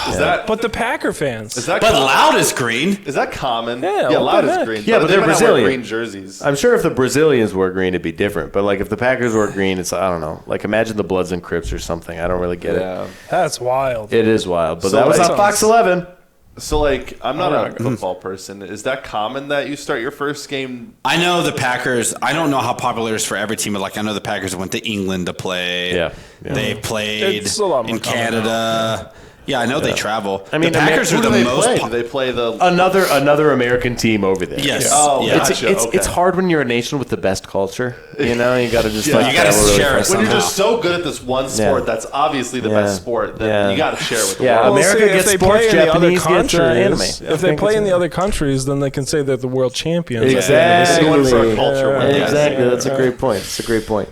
[SPEAKER 4] Is that
[SPEAKER 3] But the Packer fans.
[SPEAKER 4] is that
[SPEAKER 2] But
[SPEAKER 4] common?
[SPEAKER 2] Loud is green.
[SPEAKER 4] Is that common?
[SPEAKER 3] Yeah,
[SPEAKER 4] yeah,
[SPEAKER 3] what
[SPEAKER 4] Loud
[SPEAKER 3] the
[SPEAKER 4] is
[SPEAKER 3] heck?
[SPEAKER 4] green.
[SPEAKER 1] Yeah, but
[SPEAKER 4] they
[SPEAKER 1] they're
[SPEAKER 4] might not wear
[SPEAKER 1] Brazilian.
[SPEAKER 4] green jerseys.
[SPEAKER 1] I'm sure if the Brazilians wore green, it'd be different. But like if the Packers wore green, it's I don't know. Like imagine the Bloods and Crips or something. I don't really get
[SPEAKER 4] Yeah.
[SPEAKER 3] That's wild.
[SPEAKER 1] it. It is wild. But
[SPEAKER 4] So
[SPEAKER 1] that was
[SPEAKER 4] that
[SPEAKER 1] on Fox 11.
[SPEAKER 4] So like, I'm not
[SPEAKER 3] Oh,
[SPEAKER 4] a football person. Is that common that you start your first game?
[SPEAKER 2] I know the Packers. I don't know how popular it is for every team, but like I know the Packers went to England to play.
[SPEAKER 1] Yeah.
[SPEAKER 2] They played
[SPEAKER 3] It's a lot more
[SPEAKER 2] in
[SPEAKER 3] common
[SPEAKER 2] Canada. Yeah, I know they travel.
[SPEAKER 1] I mean,
[SPEAKER 2] the Packers
[SPEAKER 4] Who
[SPEAKER 2] are
[SPEAKER 4] do
[SPEAKER 2] the
[SPEAKER 4] they
[SPEAKER 2] most.
[SPEAKER 4] play? Do they play the?
[SPEAKER 1] Another American team over there.
[SPEAKER 2] Yes.
[SPEAKER 4] Oh,
[SPEAKER 2] yeah.
[SPEAKER 4] gotcha.
[SPEAKER 1] It's
[SPEAKER 4] Okay.
[SPEAKER 1] hard when you're a nation with the best culture. You know, you got to just
[SPEAKER 4] Yeah.
[SPEAKER 1] like
[SPEAKER 2] You gotta
[SPEAKER 1] travel really
[SPEAKER 2] share it
[SPEAKER 1] fast.
[SPEAKER 4] When you're
[SPEAKER 2] somehow.
[SPEAKER 4] just so good at this one sport, that's obviously the
[SPEAKER 1] Yeah.
[SPEAKER 4] best sport. Then
[SPEAKER 1] Yeah.
[SPEAKER 4] you got to share with the
[SPEAKER 1] Yeah,
[SPEAKER 4] world.
[SPEAKER 1] America
[SPEAKER 3] if
[SPEAKER 1] gets
[SPEAKER 3] they
[SPEAKER 1] sports,
[SPEAKER 3] play in the other
[SPEAKER 1] Japanese gets, anime.
[SPEAKER 3] countries,
[SPEAKER 1] Yeah.
[SPEAKER 3] if they play in the other countries, then they can say they're the world champions.
[SPEAKER 1] Exactly.
[SPEAKER 4] Going for a culture war.
[SPEAKER 3] Yeah.
[SPEAKER 1] Exactly. That's a great point. It's a great point.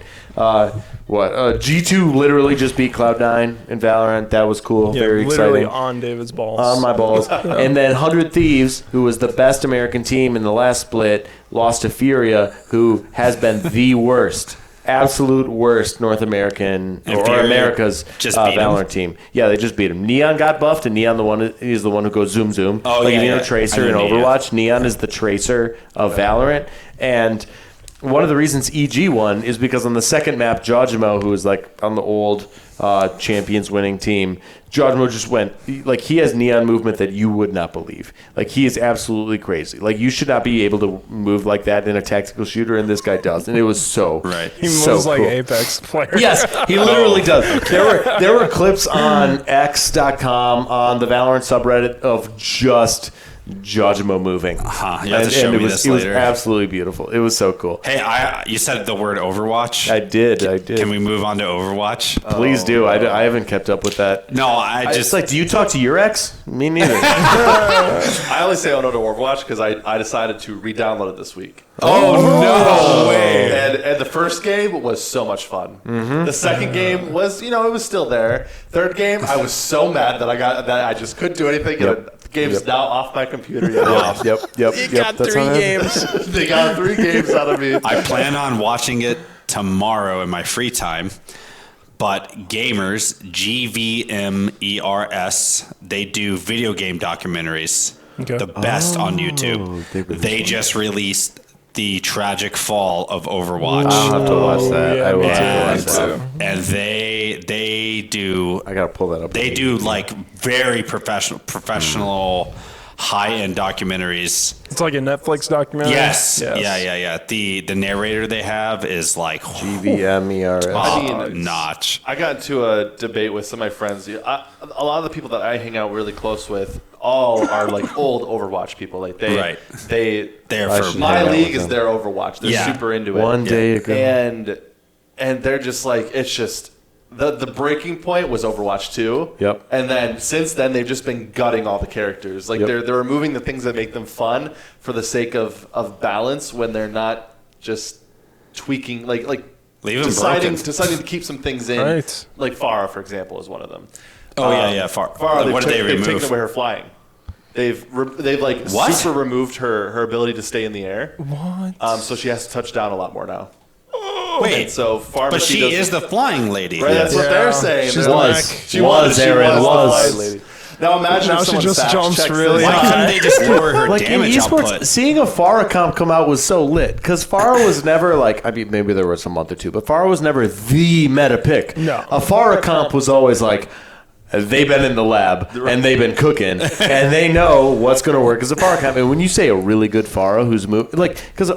[SPEAKER 1] G2 literally just beat Cloud9 in Valorant. That was cool.
[SPEAKER 3] Yeah,
[SPEAKER 1] Very
[SPEAKER 3] literally
[SPEAKER 1] exciting.
[SPEAKER 3] on David's balls.
[SPEAKER 1] On my balls. And then 100 Thieves, who was the best American team in the last split, lost to Furia, who has been the worst. Absolute worst North American
[SPEAKER 2] And
[SPEAKER 1] or
[SPEAKER 2] Furia
[SPEAKER 1] America's
[SPEAKER 2] just beat 'em?
[SPEAKER 1] Valorant team. Yeah, they just beat him. Neon got buffed, and Neon is the one who goes zoom zoom.
[SPEAKER 2] Oh,
[SPEAKER 1] like
[SPEAKER 2] yeah,
[SPEAKER 1] if you know
[SPEAKER 2] yeah.
[SPEAKER 1] Tracer
[SPEAKER 2] I
[SPEAKER 1] in
[SPEAKER 2] know Neon.
[SPEAKER 1] Overwatch, Neon is the Tracer of Valorant, and one of the reasons EG won is because on the second map, Jojimo, who was like on the old champions winning team, Jojimo just went like he has Neon movement that you would not believe. Like he is absolutely crazy. Like you should not be able to move like that in a tactical shooter, and this guy does, and it was so
[SPEAKER 2] Right.
[SPEAKER 3] he moves
[SPEAKER 1] so
[SPEAKER 3] like
[SPEAKER 1] cool.
[SPEAKER 3] Apex player.
[SPEAKER 1] Yes, he literally does. There were clips on X.com on the Valorant subreddit of just Jojimo moving.
[SPEAKER 2] You have to show me this
[SPEAKER 1] it was
[SPEAKER 2] later.
[SPEAKER 1] absolutely beautiful. It was so cool.
[SPEAKER 2] Hey, you said the word Overwatch.
[SPEAKER 1] I did.
[SPEAKER 2] Can we move on to Overwatch?
[SPEAKER 1] Please do. I haven't kept up with that.
[SPEAKER 2] No, I
[SPEAKER 1] It's
[SPEAKER 2] just
[SPEAKER 1] like, do you talk to your ex? Me neither.
[SPEAKER 4] I only say oh no to Overwatch because I decided to re-download it this week.
[SPEAKER 2] no way.
[SPEAKER 4] And the first game was so much fun.
[SPEAKER 1] Mm-hmm.
[SPEAKER 4] The second game was, it was still there. Third game, I was so mad that I just couldn't do anything.
[SPEAKER 1] Yep.
[SPEAKER 4] And the game's now off my computer.
[SPEAKER 1] Yep.
[SPEAKER 3] You got
[SPEAKER 1] That's
[SPEAKER 3] 3
[SPEAKER 1] what happened.
[SPEAKER 3] games.
[SPEAKER 4] They got 3 games out of me.
[SPEAKER 2] I plan on watching it tomorrow in my free time. But Gamers, GVMERS, they do video game documentaries.
[SPEAKER 3] Okay.
[SPEAKER 2] The best on YouTube.
[SPEAKER 1] they released
[SPEAKER 2] They
[SPEAKER 1] one.
[SPEAKER 2] just released the tragic fall of Overwatch.
[SPEAKER 1] I'll have to watch that.
[SPEAKER 3] Yeah,
[SPEAKER 1] I will
[SPEAKER 3] me
[SPEAKER 1] have to
[SPEAKER 3] too.
[SPEAKER 1] watch that.
[SPEAKER 2] And they do.
[SPEAKER 1] I gotta pull that up.
[SPEAKER 2] They do like very professional, high-end documentaries.
[SPEAKER 3] It's like a Netflix documentary.
[SPEAKER 2] Yes. Yeah. The narrator they have is like
[SPEAKER 1] GVMERS.
[SPEAKER 2] top notch.
[SPEAKER 4] I got into a debate with some of my friends. A lot of the people that I hang out really close with all are like old Overwatch people. Like they
[SPEAKER 2] They're
[SPEAKER 1] I
[SPEAKER 2] for
[SPEAKER 1] should
[SPEAKER 4] my
[SPEAKER 1] hang out
[SPEAKER 4] league
[SPEAKER 1] with
[SPEAKER 4] is
[SPEAKER 1] them.
[SPEAKER 4] their Overwatch. They're
[SPEAKER 2] Yeah.
[SPEAKER 4] super into it.
[SPEAKER 1] One day ago.
[SPEAKER 4] And they're just like, it's just the breaking point was Overwatch 2.
[SPEAKER 1] Yep.
[SPEAKER 4] And then since then they've just been gutting all the characters. Like
[SPEAKER 1] Yep.
[SPEAKER 4] they're removing the things that make them fun for the sake of balance when they're not just tweaking like
[SPEAKER 2] Leave 'em
[SPEAKER 4] deciding
[SPEAKER 2] broken.
[SPEAKER 4] to keep some things in.
[SPEAKER 3] Right.
[SPEAKER 4] Like Farah, for example, is one of them.
[SPEAKER 2] Oh yeah.
[SPEAKER 4] Farah,
[SPEAKER 2] What did they
[SPEAKER 4] they've
[SPEAKER 2] remove?
[SPEAKER 4] taken away her flying. They've like
[SPEAKER 2] What?
[SPEAKER 4] super removed her ability to stay in the air.
[SPEAKER 3] What?
[SPEAKER 4] So she has to touch down a lot more now.
[SPEAKER 2] Wait,
[SPEAKER 4] And so Farah,
[SPEAKER 2] but she
[SPEAKER 4] doesn't-
[SPEAKER 2] is the flying lady.
[SPEAKER 4] Right, that's what
[SPEAKER 3] Yeah.
[SPEAKER 4] they're saying.
[SPEAKER 3] She's
[SPEAKER 4] They're
[SPEAKER 3] like-
[SPEAKER 4] she
[SPEAKER 1] was, Aaron,
[SPEAKER 4] the
[SPEAKER 1] was.
[SPEAKER 4] flight lady. Now imagine
[SPEAKER 3] Now
[SPEAKER 4] if
[SPEAKER 3] she
[SPEAKER 4] someone
[SPEAKER 3] just
[SPEAKER 4] fact
[SPEAKER 3] jumps
[SPEAKER 4] checks
[SPEAKER 3] really
[SPEAKER 4] this.
[SPEAKER 2] Why
[SPEAKER 3] high.
[SPEAKER 2] couldn't they just lower her
[SPEAKER 1] Like in
[SPEAKER 2] damage
[SPEAKER 1] esports,
[SPEAKER 2] output?
[SPEAKER 1] seeing a Farah comp come out was so lit because Farah was never like, I mean, maybe there was a month or two, but Farah was never the meta pick.
[SPEAKER 3] No.
[SPEAKER 1] A Farah comp was always like, they've been in the lab and they've been cooking and they know what's going to work as a Farah comp. And when you say a really good Farah who's moved, like, because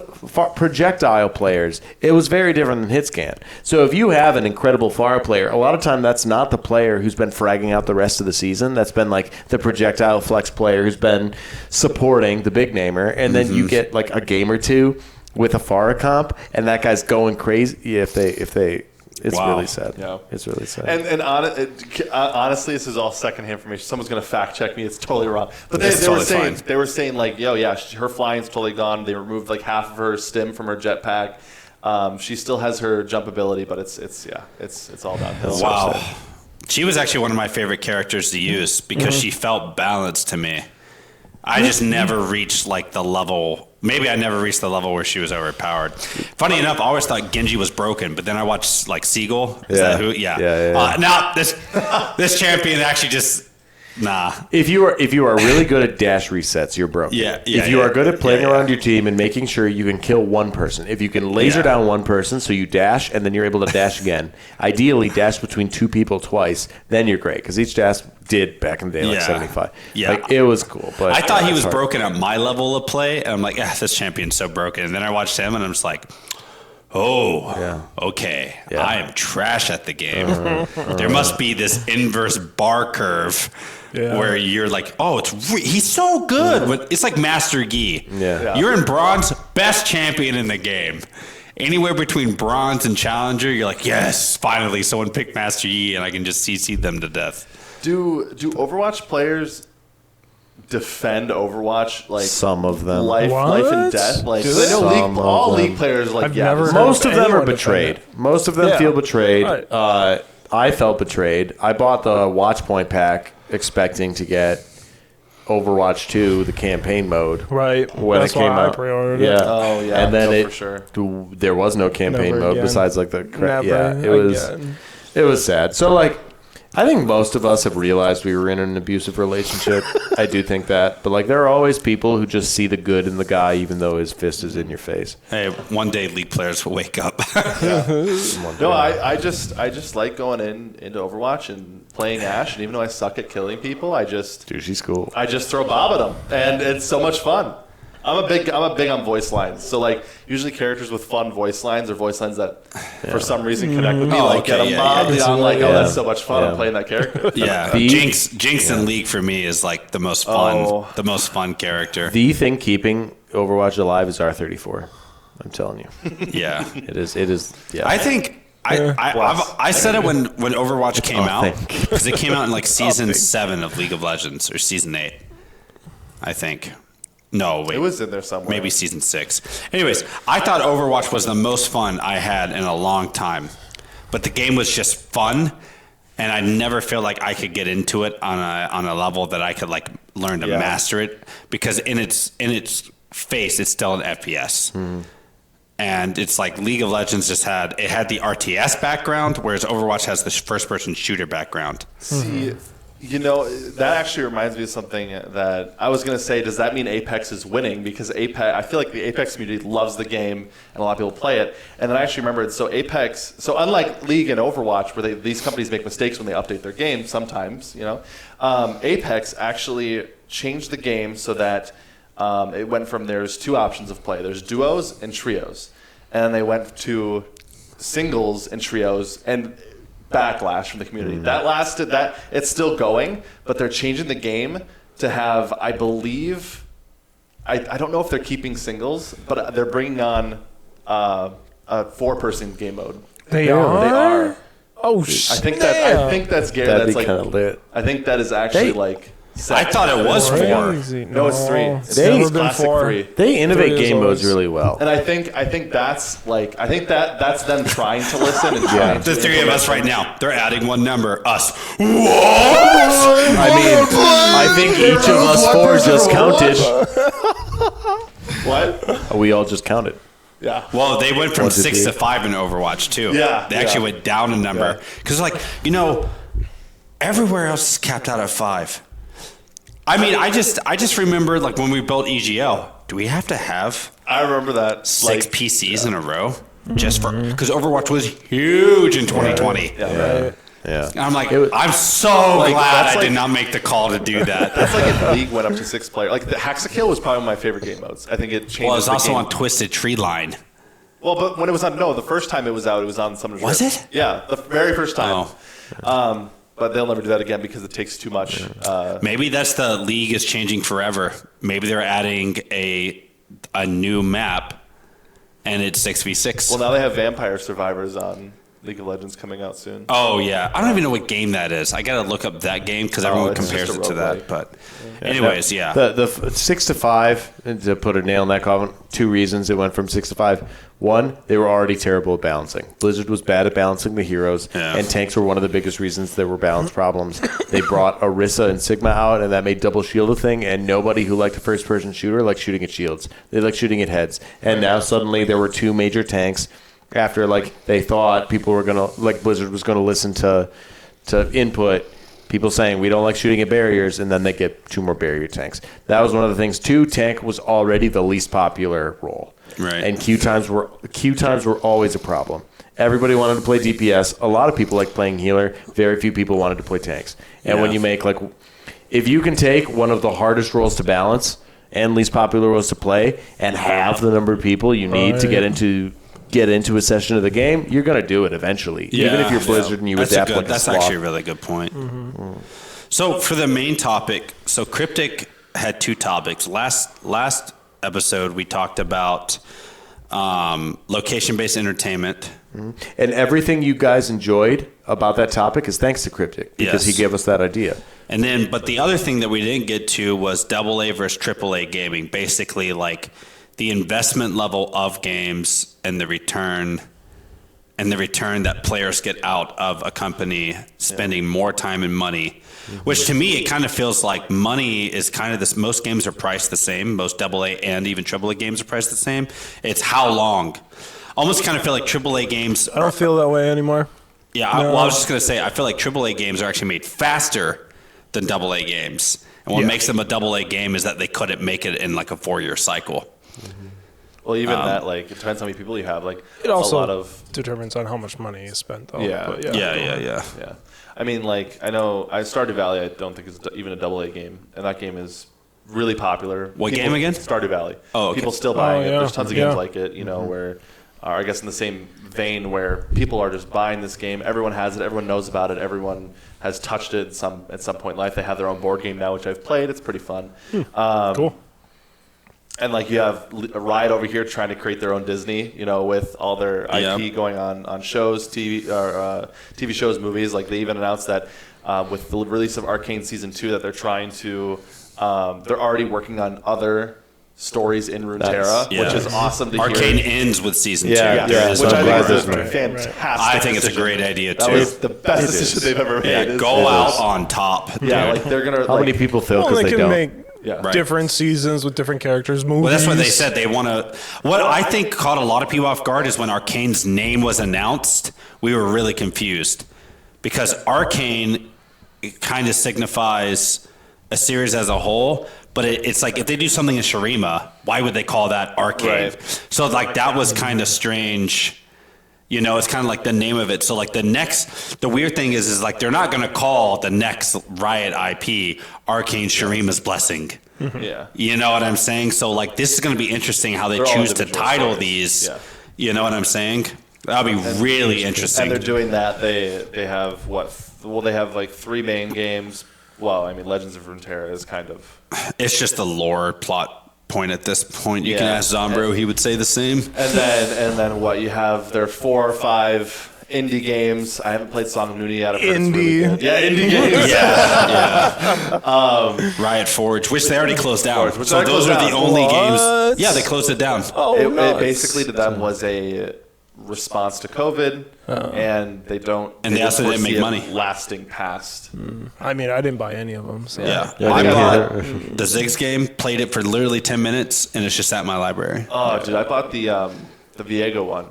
[SPEAKER 1] projectile players, it was very different than hit scan. So if you have an incredible Farah player, a lot of time that's not the player who's been fragging out the rest of the season. That's been like the projectile flex player who's been supporting the big namer. And then you get like a game or two with a Farah comp and that guy's going crazy if they it's
[SPEAKER 2] Wow.
[SPEAKER 1] really sad.
[SPEAKER 4] Yeah.
[SPEAKER 1] It's really sad.
[SPEAKER 4] And honestly, this is all secondhand information. Someone's gonna fact check me. It's totally wrong. But
[SPEAKER 2] It's
[SPEAKER 4] they
[SPEAKER 2] totally
[SPEAKER 4] were saying
[SPEAKER 2] fine.
[SPEAKER 4] they were saying like, yo, yeah, her flying's totally gone. They removed like half of her stim from her jetpack. She still has her jump ability, but it's all downhill.
[SPEAKER 2] Wow. She was actually one of my favorite characters to use because she felt balanced to me. I just never reached like the level. Maybe I never reached the level where she was overpowered. Funny enough, I always thought Genji was broken, but then I watched like Seagull. Is
[SPEAKER 1] Yeah.
[SPEAKER 2] that who? Yeah.
[SPEAKER 1] Yeah.
[SPEAKER 2] No, this champion actually just
[SPEAKER 1] If you are really good at dash resets, you're broken.
[SPEAKER 2] Yeah,
[SPEAKER 1] if you are good at playing
[SPEAKER 2] yeah.
[SPEAKER 1] around your team and making sure you can kill one person, if you can laser down one person so you dash and then you're able to dash again, ideally dash between two people twice, then you're great because each dash did back in the day like
[SPEAKER 2] Yeah.
[SPEAKER 1] 75.
[SPEAKER 2] Yeah.
[SPEAKER 1] Like it was cool, but
[SPEAKER 2] I thought he
[SPEAKER 1] it's
[SPEAKER 2] was
[SPEAKER 1] hard.
[SPEAKER 2] broken at my level of play, and I'm like, this champion's so broken. And then I watched him, and I'm just like, okay,
[SPEAKER 1] Yeah.
[SPEAKER 2] I am trash at the game. There must be this inverse bar curve where you're like, he's so good. It's like Master Yi.
[SPEAKER 1] Yeah.
[SPEAKER 2] You're in bronze, best champion in the game. Anywhere between bronze and challenger, you're like, yes, finally someone picked Master Yi, and I can just CC them to death.
[SPEAKER 4] Do Overwatch players defend Overwatch like
[SPEAKER 1] Some of them.
[SPEAKER 4] life and
[SPEAKER 3] What?
[SPEAKER 4] death? Like
[SPEAKER 3] Do
[SPEAKER 4] 'cause I
[SPEAKER 3] they?
[SPEAKER 4] know
[SPEAKER 1] Some of
[SPEAKER 4] all
[SPEAKER 1] them.
[SPEAKER 4] league players like
[SPEAKER 3] I've
[SPEAKER 4] yeah.
[SPEAKER 3] never
[SPEAKER 4] this-
[SPEAKER 3] heard
[SPEAKER 1] Most of them are
[SPEAKER 3] anyone defend
[SPEAKER 1] betrayed.
[SPEAKER 3] it.
[SPEAKER 1] Most of them
[SPEAKER 3] Yeah.
[SPEAKER 1] feel betrayed.
[SPEAKER 3] Right.
[SPEAKER 1] I felt betrayed. I bought the Watch Point pack expecting to get Overwatch 2, the campaign mode.
[SPEAKER 3] Right.
[SPEAKER 1] When
[SPEAKER 3] That's
[SPEAKER 1] it came
[SPEAKER 3] why I
[SPEAKER 1] out.
[SPEAKER 3] pre-ordered
[SPEAKER 1] Yeah.
[SPEAKER 3] it.
[SPEAKER 4] Oh, yeah.
[SPEAKER 1] And then
[SPEAKER 4] No,
[SPEAKER 1] it
[SPEAKER 4] for sure.
[SPEAKER 1] there was no campaign
[SPEAKER 3] Never
[SPEAKER 1] mode
[SPEAKER 3] again.
[SPEAKER 1] besides like the
[SPEAKER 3] Never
[SPEAKER 1] it was sad. So like I think most of us have realized we were in an abusive relationship. I do think that. But like there are always people who just see the good in the guy even though his fist is in your face.
[SPEAKER 2] Hey, one day league players will wake up.
[SPEAKER 4] No, I just like going into Overwatch and playing Ashe, and even though I suck at killing people,
[SPEAKER 1] Dude, she's cool.
[SPEAKER 4] I just throw Bob at them, and it's so much fun. I'm a big on voice lines. So like usually characters with fun voice lines or voice lines that for some reason connect with me,
[SPEAKER 2] Oh,
[SPEAKER 4] like
[SPEAKER 2] okay,
[SPEAKER 4] get them
[SPEAKER 2] yeah,
[SPEAKER 4] Bob.
[SPEAKER 2] yeah.
[SPEAKER 4] You know, I'm like, oh, that's
[SPEAKER 1] Yeah.
[SPEAKER 4] so much fun.
[SPEAKER 1] Yeah.
[SPEAKER 4] I'm playing that character.
[SPEAKER 2] Yeah,
[SPEAKER 1] The-
[SPEAKER 2] Jinx in League for me is like the most fun character.
[SPEAKER 1] The thing keeping Overwatch alive is R34. I'm telling you.
[SPEAKER 2] Yeah,
[SPEAKER 1] It is yeah.
[SPEAKER 2] I think I said it when Overwatch came out
[SPEAKER 1] thank
[SPEAKER 2] because it came out in like season 7 of League of Legends or season 8, I think. No, wait.
[SPEAKER 4] It was in there somewhere.
[SPEAKER 2] Maybe season 6. Anyways, I thought Overwatch was the most fun I had in a long time. But the game was just fun, and I never felt like I could get into it on a level that I could like learn to master it because in its face it's still an FPS. And it's like League of Legends had the RTS background, whereas Overwatch has the first person shooter background.
[SPEAKER 4] See, That actually reminds me of something that I was going to say. Does that mean Apex is winning? Because I feel like the Apex community loves the game and a lot of people play it. And then I actually remembered, so unlike League and Overwatch, where these companies make mistakes when they update their game sometimes, Apex actually changed the game so that it went from there's two options of play. There's duos and trios. And then they went to singles and trios and backlash from the community. That it's still going, but they're changing the game to have, I believe, I don't know if they're keeping singles, but they're bringing on a 4-person game mode.
[SPEAKER 3] They are. Oh,
[SPEAKER 4] I think that's Gary.
[SPEAKER 1] That'd
[SPEAKER 4] That's
[SPEAKER 1] be kind of lit.
[SPEAKER 4] I think that is actually
[SPEAKER 2] I thought it was 4.
[SPEAKER 4] No, it's 3. It's
[SPEAKER 1] They-
[SPEAKER 4] classic 3.
[SPEAKER 1] They innovate
[SPEAKER 3] 3 is
[SPEAKER 1] game modes
[SPEAKER 3] always-
[SPEAKER 1] really well.
[SPEAKER 4] And I think that's that's them trying to listen and trying
[SPEAKER 2] The
[SPEAKER 4] to
[SPEAKER 2] 3 of us right now, they're adding one number. Us. What?
[SPEAKER 1] I think each of us 4 just counted.
[SPEAKER 4] What?
[SPEAKER 1] We all just counted.
[SPEAKER 4] Yeah.
[SPEAKER 2] Well, they went from
[SPEAKER 1] 1, 2,
[SPEAKER 2] 6 to
[SPEAKER 1] 3.
[SPEAKER 2] 5 in Overwatch too.
[SPEAKER 4] Yeah,
[SPEAKER 2] They actually
[SPEAKER 4] yeah.
[SPEAKER 2] went down a number. Because everywhere else is capped out at 5. I mean, I just remember when we built EGL, do we have to have
[SPEAKER 4] I remember that
[SPEAKER 2] 6 PCs in a row? Just for because Overwatch was huge in 2020.
[SPEAKER 4] Yeah.
[SPEAKER 1] Yeah.
[SPEAKER 2] And I'm like,
[SPEAKER 1] It was-
[SPEAKER 2] I'm so glad
[SPEAKER 4] that's
[SPEAKER 2] I did not make the call to do that.
[SPEAKER 4] That's like if League went up to 6 player. Like the Haxakill was probably one of my favorite game modes. I think it changed.
[SPEAKER 2] Well, it was
[SPEAKER 4] the
[SPEAKER 2] also
[SPEAKER 4] game.
[SPEAKER 2] on Twisted Tree Line.
[SPEAKER 4] Well, but when it was on, the first time it was out, it was on Summoner's
[SPEAKER 2] Was
[SPEAKER 4] Rift.
[SPEAKER 2] it?
[SPEAKER 4] Yeah, the very first time.
[SPEAKER 2] Oh.
[SPEAKER 4] But they'll never do that again because it takes too much.
[SPEAKER 2] Maybe that's the League is changing forever. Maybe they're adding a new map, and it's 6v6.
[SPEAKER 4] Well, now they have Vampire Survivors on League of Legends coming out soon.
[SPEAKER 2] Oh yeah, I don't even know what game that is. I gotta look up that game because everyone
[SPEAKER 4] it's
[SPEAKER 2] compares
[SPEAKER 4] just a
[SPEAKER 2] it to that.
[SPEAKER 4] roguelike.
[SPEAKER 2] But anyways, yeah.
[SPEAKER 1] The 6 to 5, and to put a nail in that coffin, 2 reasons it went from 6 to 5. 1, they were already terrible at balancing. Blizzard was bad at balancing the heroes, and tanks were one of the biggest reasons there were balance problems. They brought Orisa and Sigma out, and that made double shield a thing, and nobody who liked a first-person shooter liked shooting at shields. They liked shooting at heads. And now suddenly there were 2 major tanks after they thought people were going to, Blizzard was going to listen to input, people saying we don't like shooting at barriers, and then they get 2 more barrier tanks. That was one of the things. 2, tank was already the least popular role.
[SPEAKER 2] Right.
[SPEAKER 1] And queue times were always a problem. Everybody wanted to play DPS. A lot of people like playing healer. Very few people wanted to play tanks. And when you make if you can take one of the hardest roles to balance and least popular roles to play and have the number of people you need to get into a session of the game, you're going to do it eventually. Even if you're Blizzard and you adapt like a
[SPEAKER 2] That's
[SPEAKER 1] sloth.
[SPEAKER 2] actually a really good point. Mm-hmm. So for the main topic, so Cryptic had 2 topics. Last episode we talked about location-based entertainment.
[SPEAKER 1] And everything you guys enjoyed about that topic is thanks to Cryptic because he gave us that idea.
[SPEAKER 2] And then, but the other thing that we didn't get to was AA versus AAA gaming. Basically, the investment level of games and the return that players get out of a company spending more time and money. Which to me, it kind of feels like money is kind of this. Most games are priced the same. Most AA and even AAA games are priced the same. It's how long. Almost kind of feel like AAA games.
[SPEAKER 3] I don't feel that way anymore.
[SPEAKER 2] Yeah,
[SPEAKER 3] No.
[SPEAKER 2] I was just going to say, I feel like AAA games are actually made faster than AA games. And what makes them a AA game is that they couldn't make it in a 4-year cycle.
[SPEAKER 4] Well, even that, it depends how many people you have.
[SPEAKER 3] It also
[SPEAKER 4] a lot of
[SPEAKER 3] determines on how much money you spent, though.
[SPEAKER 4] Yeah.
[SPEAKER 3] But
[SPEAKER 2] Yeah.
[SPEAKER 4] Yeah. I mean, I know Stardew Valley, I don't think is even a AA game, and that game is really popular.
[SPEAKER 2] What game again?
[SPEAKER 4] Stardew Valley.
[SPEAKER 2] Oh, okay.
[SPEAKER 4] People still buying it.
[SPEAKER 3] yeah.
[SPEAKER 4] There's tons of games like it, where, I guess in the same vein where people are just buying this game. Everyone has it. Everyone knows about it. Everyone has touched it at some point in life. They have their own board game now, which I've played. It's pretty fun.
[SPEAKER 3] Cool.
[SPEAKER 4] And you have a Riot over here trying to create their own Disney, with all their IP going on shows, TV shows, movies. They even announced that with the release of Arcane Season 2 that they're trying to, they're already working on other stories in Runeterra, which is awesome to
[SPEAKER 2] Arcane
[SPEAKER 4] hear.
[SPEAKER 2] ends with season 2.
[SPEAKER 1] Yeah,
[SPEAKER 2] There
[SPEAKER 1] yeah.
[SPEAKER 2] is
[SPEAKER 4] Which
[SPEAKER 2] no
[SPEAKER 4] I
[SPEAKER 1] glad
[SPEAKER 4] think
[SPEAKER 1] there's
[SPEAKER 4] is
[SPEAKER 1] no-
[SPEAKER 4] fantastic.
[SPEAKER 2] I think it's a
[SPEAKER 4] decision.
[SPEAKER 2] great idea,
[SPEAKER 4] That
[SPEAKER 2] too.
[SPEAKER 4] was the best decision they've ever made.
[SPEAKER 2] Go out on top.
[SPEAKER 4] Yeah, they're gonna.
[SPEAKER 1] How many people fail
[SPEAKER 3] Well,
[SPEAKER 1] because
[SPEAKER 3] they
[SPEAKER 1] they
[SPEAKER 3] can
[SPEAKER 1] don't?
[SPEAKER 3] make
[SPEAKER 4] Yeah.
[SPEAKER 3] different seasons with different characters, movies.
[SPEAKER 2] Well, that's what they said. They want to. What I think caught a lot of people off guard is when Arcane's name was announced, we were really confused because Arcane it kind of signifies a series as a whole. But it's like if they do something in Shurima, why would they call that Arcade?
[SPEAKER 4] Right.
[SPEAKER 2] So like that was kind of strange. You know, it's kind of like the name of it. So like the weird thing is like they're not going to call the next Riot IP Arcane Shurima's Blessing.
[SPEAKER 4] Yeah.
[SPEAKER 2] You know what I'm saying? So like this is going to be interesting how they
[SPEAKER 4] They're all
[SPEAKER 2] choose to
[SPEAKER 4] individual
[SPEAKER 2] title
[SPEAKER 4] stories.
[SPEAKER 2] these.
[SPEAKER 4] Yeah.
[SPEAKER 2] You know what I'm saying? That'll be really interesting.
[SPEAKER 4] And they're doing that. They have they have like 3 main games. Well, I mean, Legends of Runeterra is kind of.
[SPEAKER 2] It's just a lore plot point at this point. You can
[SPEAKER 4] Yeah.
[SPEAKER 2] ask Zombro; he would say the same.
[SPEAKER 4] And then what you have? There are 4 or 5 indie games. I haven't played Song of Nuni yet. I've heard it's really
[SPEAKER 3] Indie.
[SPEAKER 4] good. Yeah, indie games.
[SPEAKER 2] Yeah. Riot Forge, which they already closed down.
[SPEAKER 4] Which
[SPEAKER 2] So
[SPEAKER 4] they
[SPEAKER 2] those
[SPEAKER 4] closed
[SPEAKER 2] are the
[SPEAKER 4] down.
[SPEAKER 2] only
[SPEAKER 3] What?
[SPEAKER 2] games. Yeah, they closed it down.
[SPEAKER 3] Oh,
[SPEAKER 4] It
[SPEAKER 3] nuts.
[SPEAKER 4] basically to them was a response to COVID, and they don't.
[SPEAKER 2] And they also didn't
[SPEAKER 4] foresee
[SPEAKER 2] make
[SPEAKER 4] it
[SPEAKER 2] money.
[SPEAKER 4] lasting past.
[SPEAKER 3] I mean, I didn't buy any of them. So.
[SPEAKER 2] Yeah.
[SPEAKER 1] Yeah,
[SPEAKER 2] I
[SPEAKER 1] they
[SPEAKER 2] bought
[SPEAKER 1] can't-
[SPEAKER 2] the Ziggs game, played it for literally 10 minutes, and it's just at my library.
[SPEAKER 4] Oh, dude, I bought the Viego one.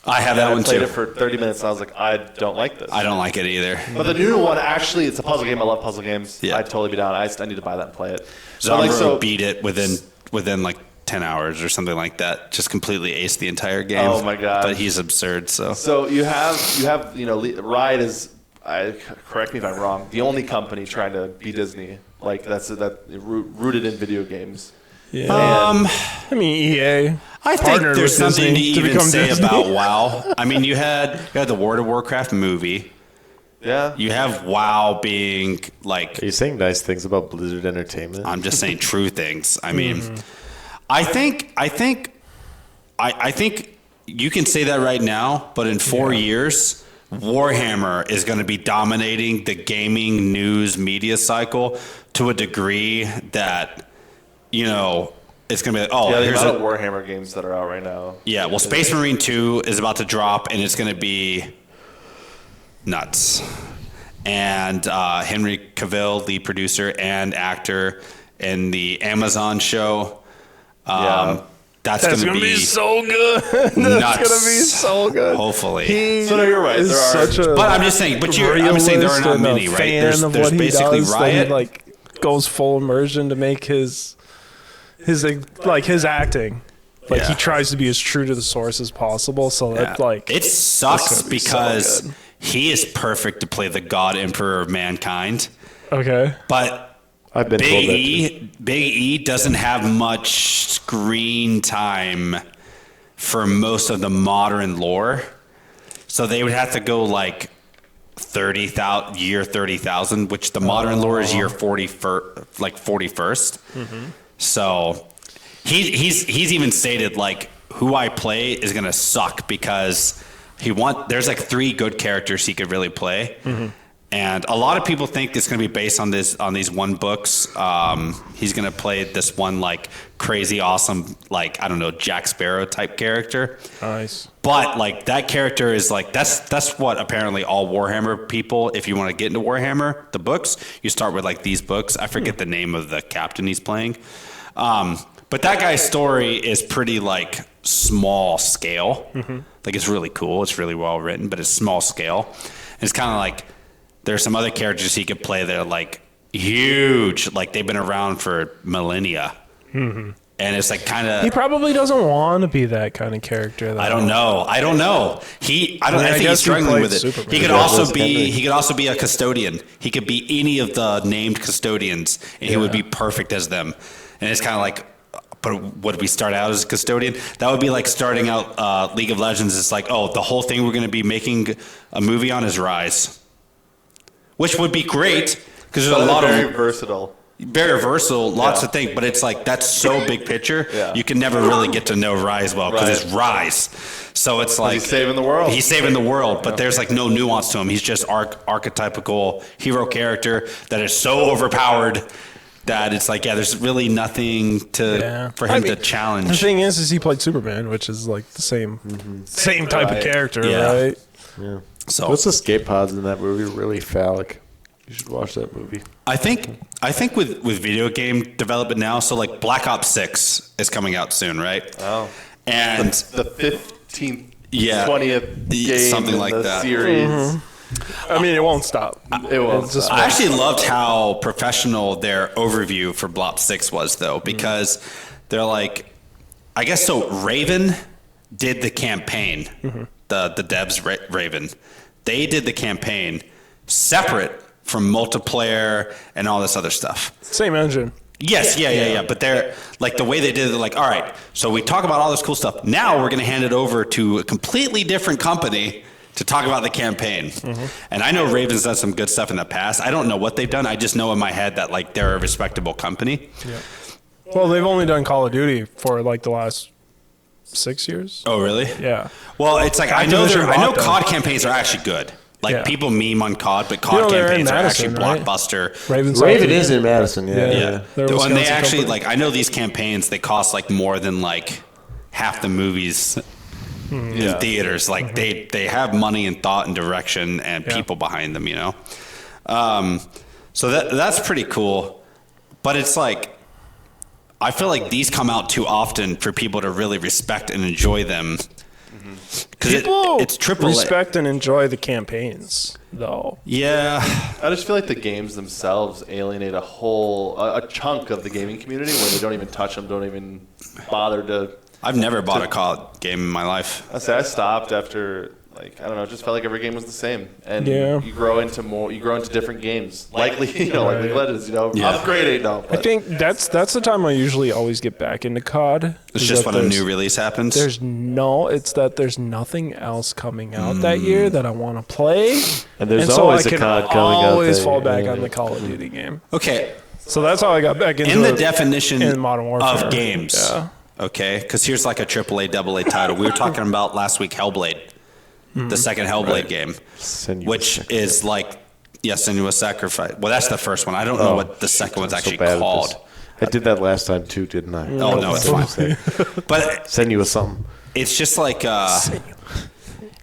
[SPEAKER 2] I have
[SPEAKER 4] And
[SPEAKER 2] that
[SPEAKER 4] I
[SPEAKER 2] one
[SPEAKER 4] played
[SPEAKER 2] too.
[SPEAKER 4] it for 30 minutes, and I was like, I don't like this.
[SPEAKER 2] I don't like it either.
[SPEAKER 4] But the new one, actually, it's a puzzle game. I love puzzle games.
[SPEAKER 2] Yeah.
[SPEAKER 4] I'd totally be down. I need to buy that and play it. But
[SPEAKER 2] Zombro beat it within like 10 hours or something like that. Just completely aced the entire game.
[SPEAKER 4] Oh my God.
[SPEAKER 2] But he's absurd, so.
[SPEAKER 4] So you have Riot is, correct me if I'm wrong, the only company trying to be Disney. Like that's rooted in video games.
[SPEAKER 3] Yeah. I mean, EA.
[SPEAKER 2] I think
[SPEAKER 3] partnered
[SPEAKER 2] there's
[SPEAKER 3] with
[SPEAKER 2] something to
[SPEAKER 3] Disney to
[SPEAKER 2] even
[SPEAKER 3] become
[SPEAKER 2] say
[SPEAKER 3] Disney.
[SPEAKER 2] about WoW. I mean, you had the World of Warcraft movie.
[SPEAKER 4] Yeah.
[SPEAKER 2] You have WoW being like,
[SPEAKER 1] Are you saying nice things about Blizzard Entertainment?
[SPEAKER 2] I'm just saying true things. I mean, I think you can say that right now, but in 4 years, Warhammer is going to be dominating the gaming news media cycle to a degree that, you know, it's going to be like, oh,
[SPEAKER 4] Yeah, the
[SPEAKER 2] here's
[SPEAKER 4] amount
[SPEAKER 2] a
[SPEAKER 4] of Warhammer games that are out right now.
[SPEAKER 2] yeah. Well, Space Marine 2 is about to drop, and it's going to be nuts. And Henry Cavill, the producer and actor in the Amazon show,
[SPEAKER 4] Yeah.
[SPEAKER 2] that's
[SPEAKER 3] That's
[SPEAKER 2] going to
[SPEAKER 3] gonna be
[SPEAKER 2] be
[SPEAKER 3] so good. That's
[SPEAKER 2] nuts.
[SPEAKER 3] gonna be so good.
[SPEAKER 2] Hopefully.
[SPEAKER 4] So no, you're right.
[SPEAKER 3] Is
[SPEAKER 4] There are-
[SPEAKER 3] such a
[SPEAKER 2] But I'm just saying. But I'm saying there are
[SPEAKER 3] realist
[SPEAKER 2] not
[SPEAKER 3] and a
[SPEAKER 2] many, right?
[SPEAKER 3] fan
[SPEAKER 2] There's
[SPEAKER 3] of what he
[SPEAKER 2] basically
[SPEAKER 3] does, that he,
[SPEAKER 2] Riot.
[SPEAKER 3] like goes full immersion to make his acting. Like
[SPEAKER 2] Yeah.
[SPEAKER 3] he tries to be as true to the source as possible. So
[SPEAKER 2] Yeah.
[SPEAKER 3] that like
[SPEAKER 2] it sucks
[SPEAKER 3] gonna be so
[SPEAKER 2] because
[SPEAKER 3] good.
[SPEAKER 2] he is perfect to play the God Emperor of mankind,
[SPEAKER 3] okay.
[SPEAKER 2] but
[SPEAKER 1] I've been told that too.
[SPEAKER 2] Big E doesn't have much screen time for most of the modern lore, so they would have to go like 30,000, which the modern lore is year 41st. So he's even stated like who I play is gonna suck because there's like 3 good characters he could really play. And a lot of people think it's going to be based on these one books. He's going to play this one like crazy awesome, like, I don't know, Jack Sparrow type character.
[SPEAKER 3] Nice.
[SPEAKER 2] But like that character is like that's what apparently all Warhammer people, if you want to get into Warhammer, the books, you start with like these books. I forget the name of the captain he's playing. But that guy's story is pretty like small scale. Like it's really cool. It's really well written, but it's small scale. And it's kind of like there's some other characters he could play that are like huge, like they've been around for millennia. And it's like kind
[SPEAKER 3] He
[SPEAKER 2] of,
[SPEAKER 3] probably doesn't want to be that kind of character. Though.
[SPEAKER 2] I don't know. I think
[SPEAKER 3] I
[SPEAKER 2] he's
[SPEAKER 3] guess he
[SPEAKER 2] struggling
[SPEAKER 3] played
[SPEAKER 2] with it.
[SPEAKER 3] Superman.
[SPEAKER 2] He could
[SPEAKER 1] Yeah,
[SPEAKER 2] also
[SPEAKER 1] that's Henry.
[SPEAKER 2] be a custodian. He could be any of the named custodians, and he would be perfect as them. And it's kind of like, but would we start out as a custodian? That would be like starting out League of Legends. It's like, oh, the whole thing we're going to be making a movie on is Rise, which would be great because there's a lot
[SPEAKER 4] very
[SPEAKER 2] of
[SPEAKER 4] versatile.
[SPEAKER 2] very versatile, lots
[SPEAKER 4] Yeah.
[SPEAKER 2] of things, but it's like that's so big picture.
[SPEAKER 4] Yeah.
[SPEAKER 2] You can never really get to know Rise well because
[SPEAKER 4] Right.
[SPEAKER 2] it's Rise. So it's like
[SPEAKER 4] He's saving the world.
[SPEAKER 2] He's saving the world, but there's like no nuance to him. He's just archetypical hero character that is so overpowered that it's like, yeah, there's really nothing for him to challenge.
[SPEAKER 3] The thing is he played Superman, which is like the same type of
[SPEAKER 4] Right.
[SPEAKER 3] character,
[SPEAKER 2] Yeah.
[SPEAKER 3] right?
[SPEAKER 1] Yeah.
[SPEAKER 2] So
[SPEAKER 1] What's the skate pods in that movie really phallic? You should watch that movie.
[SPEAKER 2] I think with video game development now, so like Black Ops 6 is coming out soon, right?
[SPEAKER 4] Oh.
[SPEAKER 2] And
[SPEAKER 4] The 15th,
[SPEAKER 2] Yeah.
[SPEAKER 4] 20th game
[SPEAKER 2] Something
[SPEAKER 4] in
[SPEAKER 2] like
[SPEAKER 4] the
[SPEAKER 2] that.
[SPEAKER 4] series.
[SPEAKER 3] I mean, it won't stop.
[SPEAKER 4] It will.
[SPEAKER 2] I actually loved how professional their overview for Blop 6 was, though, because they're like, I guess so. Raven did the campaign, the devs, Raven. They did the campaign separate from multiplayer and all this other stuff.
[SPEAKER 3] Same engine.
[SPEAKER 2] Yes, yeah. But they're like the way they did it, they're like, all right, so we talk about all this cool stuff. Now we're going to hand it over to a completely different company to talk about the campaign. And I know Raven's done some good stuff in the past. I don't know what they've done. I just know in my head that like they're a respectable company.
[SPEAKER 3] Yeah. Well, they've only done Call of Duty for like the last 6 years.
[SPEAKER 2] Oh, really?
[SPEAKER 3] Yeah.
[SPEAKER 2] Well, it's like I know COD campaigns are actually good. Like people meme on COD, but COD campaigns are actually blockbuster.
[SPEAKER 1] Raven is in Madison. Yeah.
[SPEAKER 2] When they actually like, I know these campaigns they cost like more than like half the movies in theaters. Like they have money and thought and direction and people behind them. You know, so that's pretty cool. But it's like I feel like these come out too often for people to really respect and enjoy them. Because it's triple
[SPEAKER 3] respect and enjoy the campaigns, though.
[SPEAKER 2] Yeah,
[SPEAKER 4] I just feel like the games themselves alienate a chunk of the gaming community where they don't even touch them, don't even bother to.
[SPEAKER 2] I've never bought a COD game in my life.
[SPEAKER 4] I stopped after. Like, I don't know, it just felt like every game was the same. And you grow into different games. Like League of Legends, upgrade
[SPEAKER 3] I think that's the time I usually always get back into COD.
[SPEAKER 2] It's just when a new release happens?
[SPEAKER 3] It's that there's nothing else coming out that year that I want to play.
[SPEAKER 1] And there's always a COD coming out.
[SPEAKER 3] I always fall back on the Call of Duty game.
[SPEAKER 2] Okay.
[SPEAKER 3] So that's how I got back into
[SPEAKER 2] in the definition
[SPEAKER 3] in Modern Warfare.
[SPEAKER 2] Of games. Yeah. Okay, because here's like a AAA, AA title. We were talking about last week Hellblade. The second Hellblade game, which is like, Senua's Sacrifice. Well, that's the first one. I don't know what the second one's actually called.
[SPEAKER 1] I did that last time too, didn't I?
[SPEAKER 2] Oh, no, it's fine. But
[SPEAKER 1] Senua something.
[SPEAKER 2] It's just like,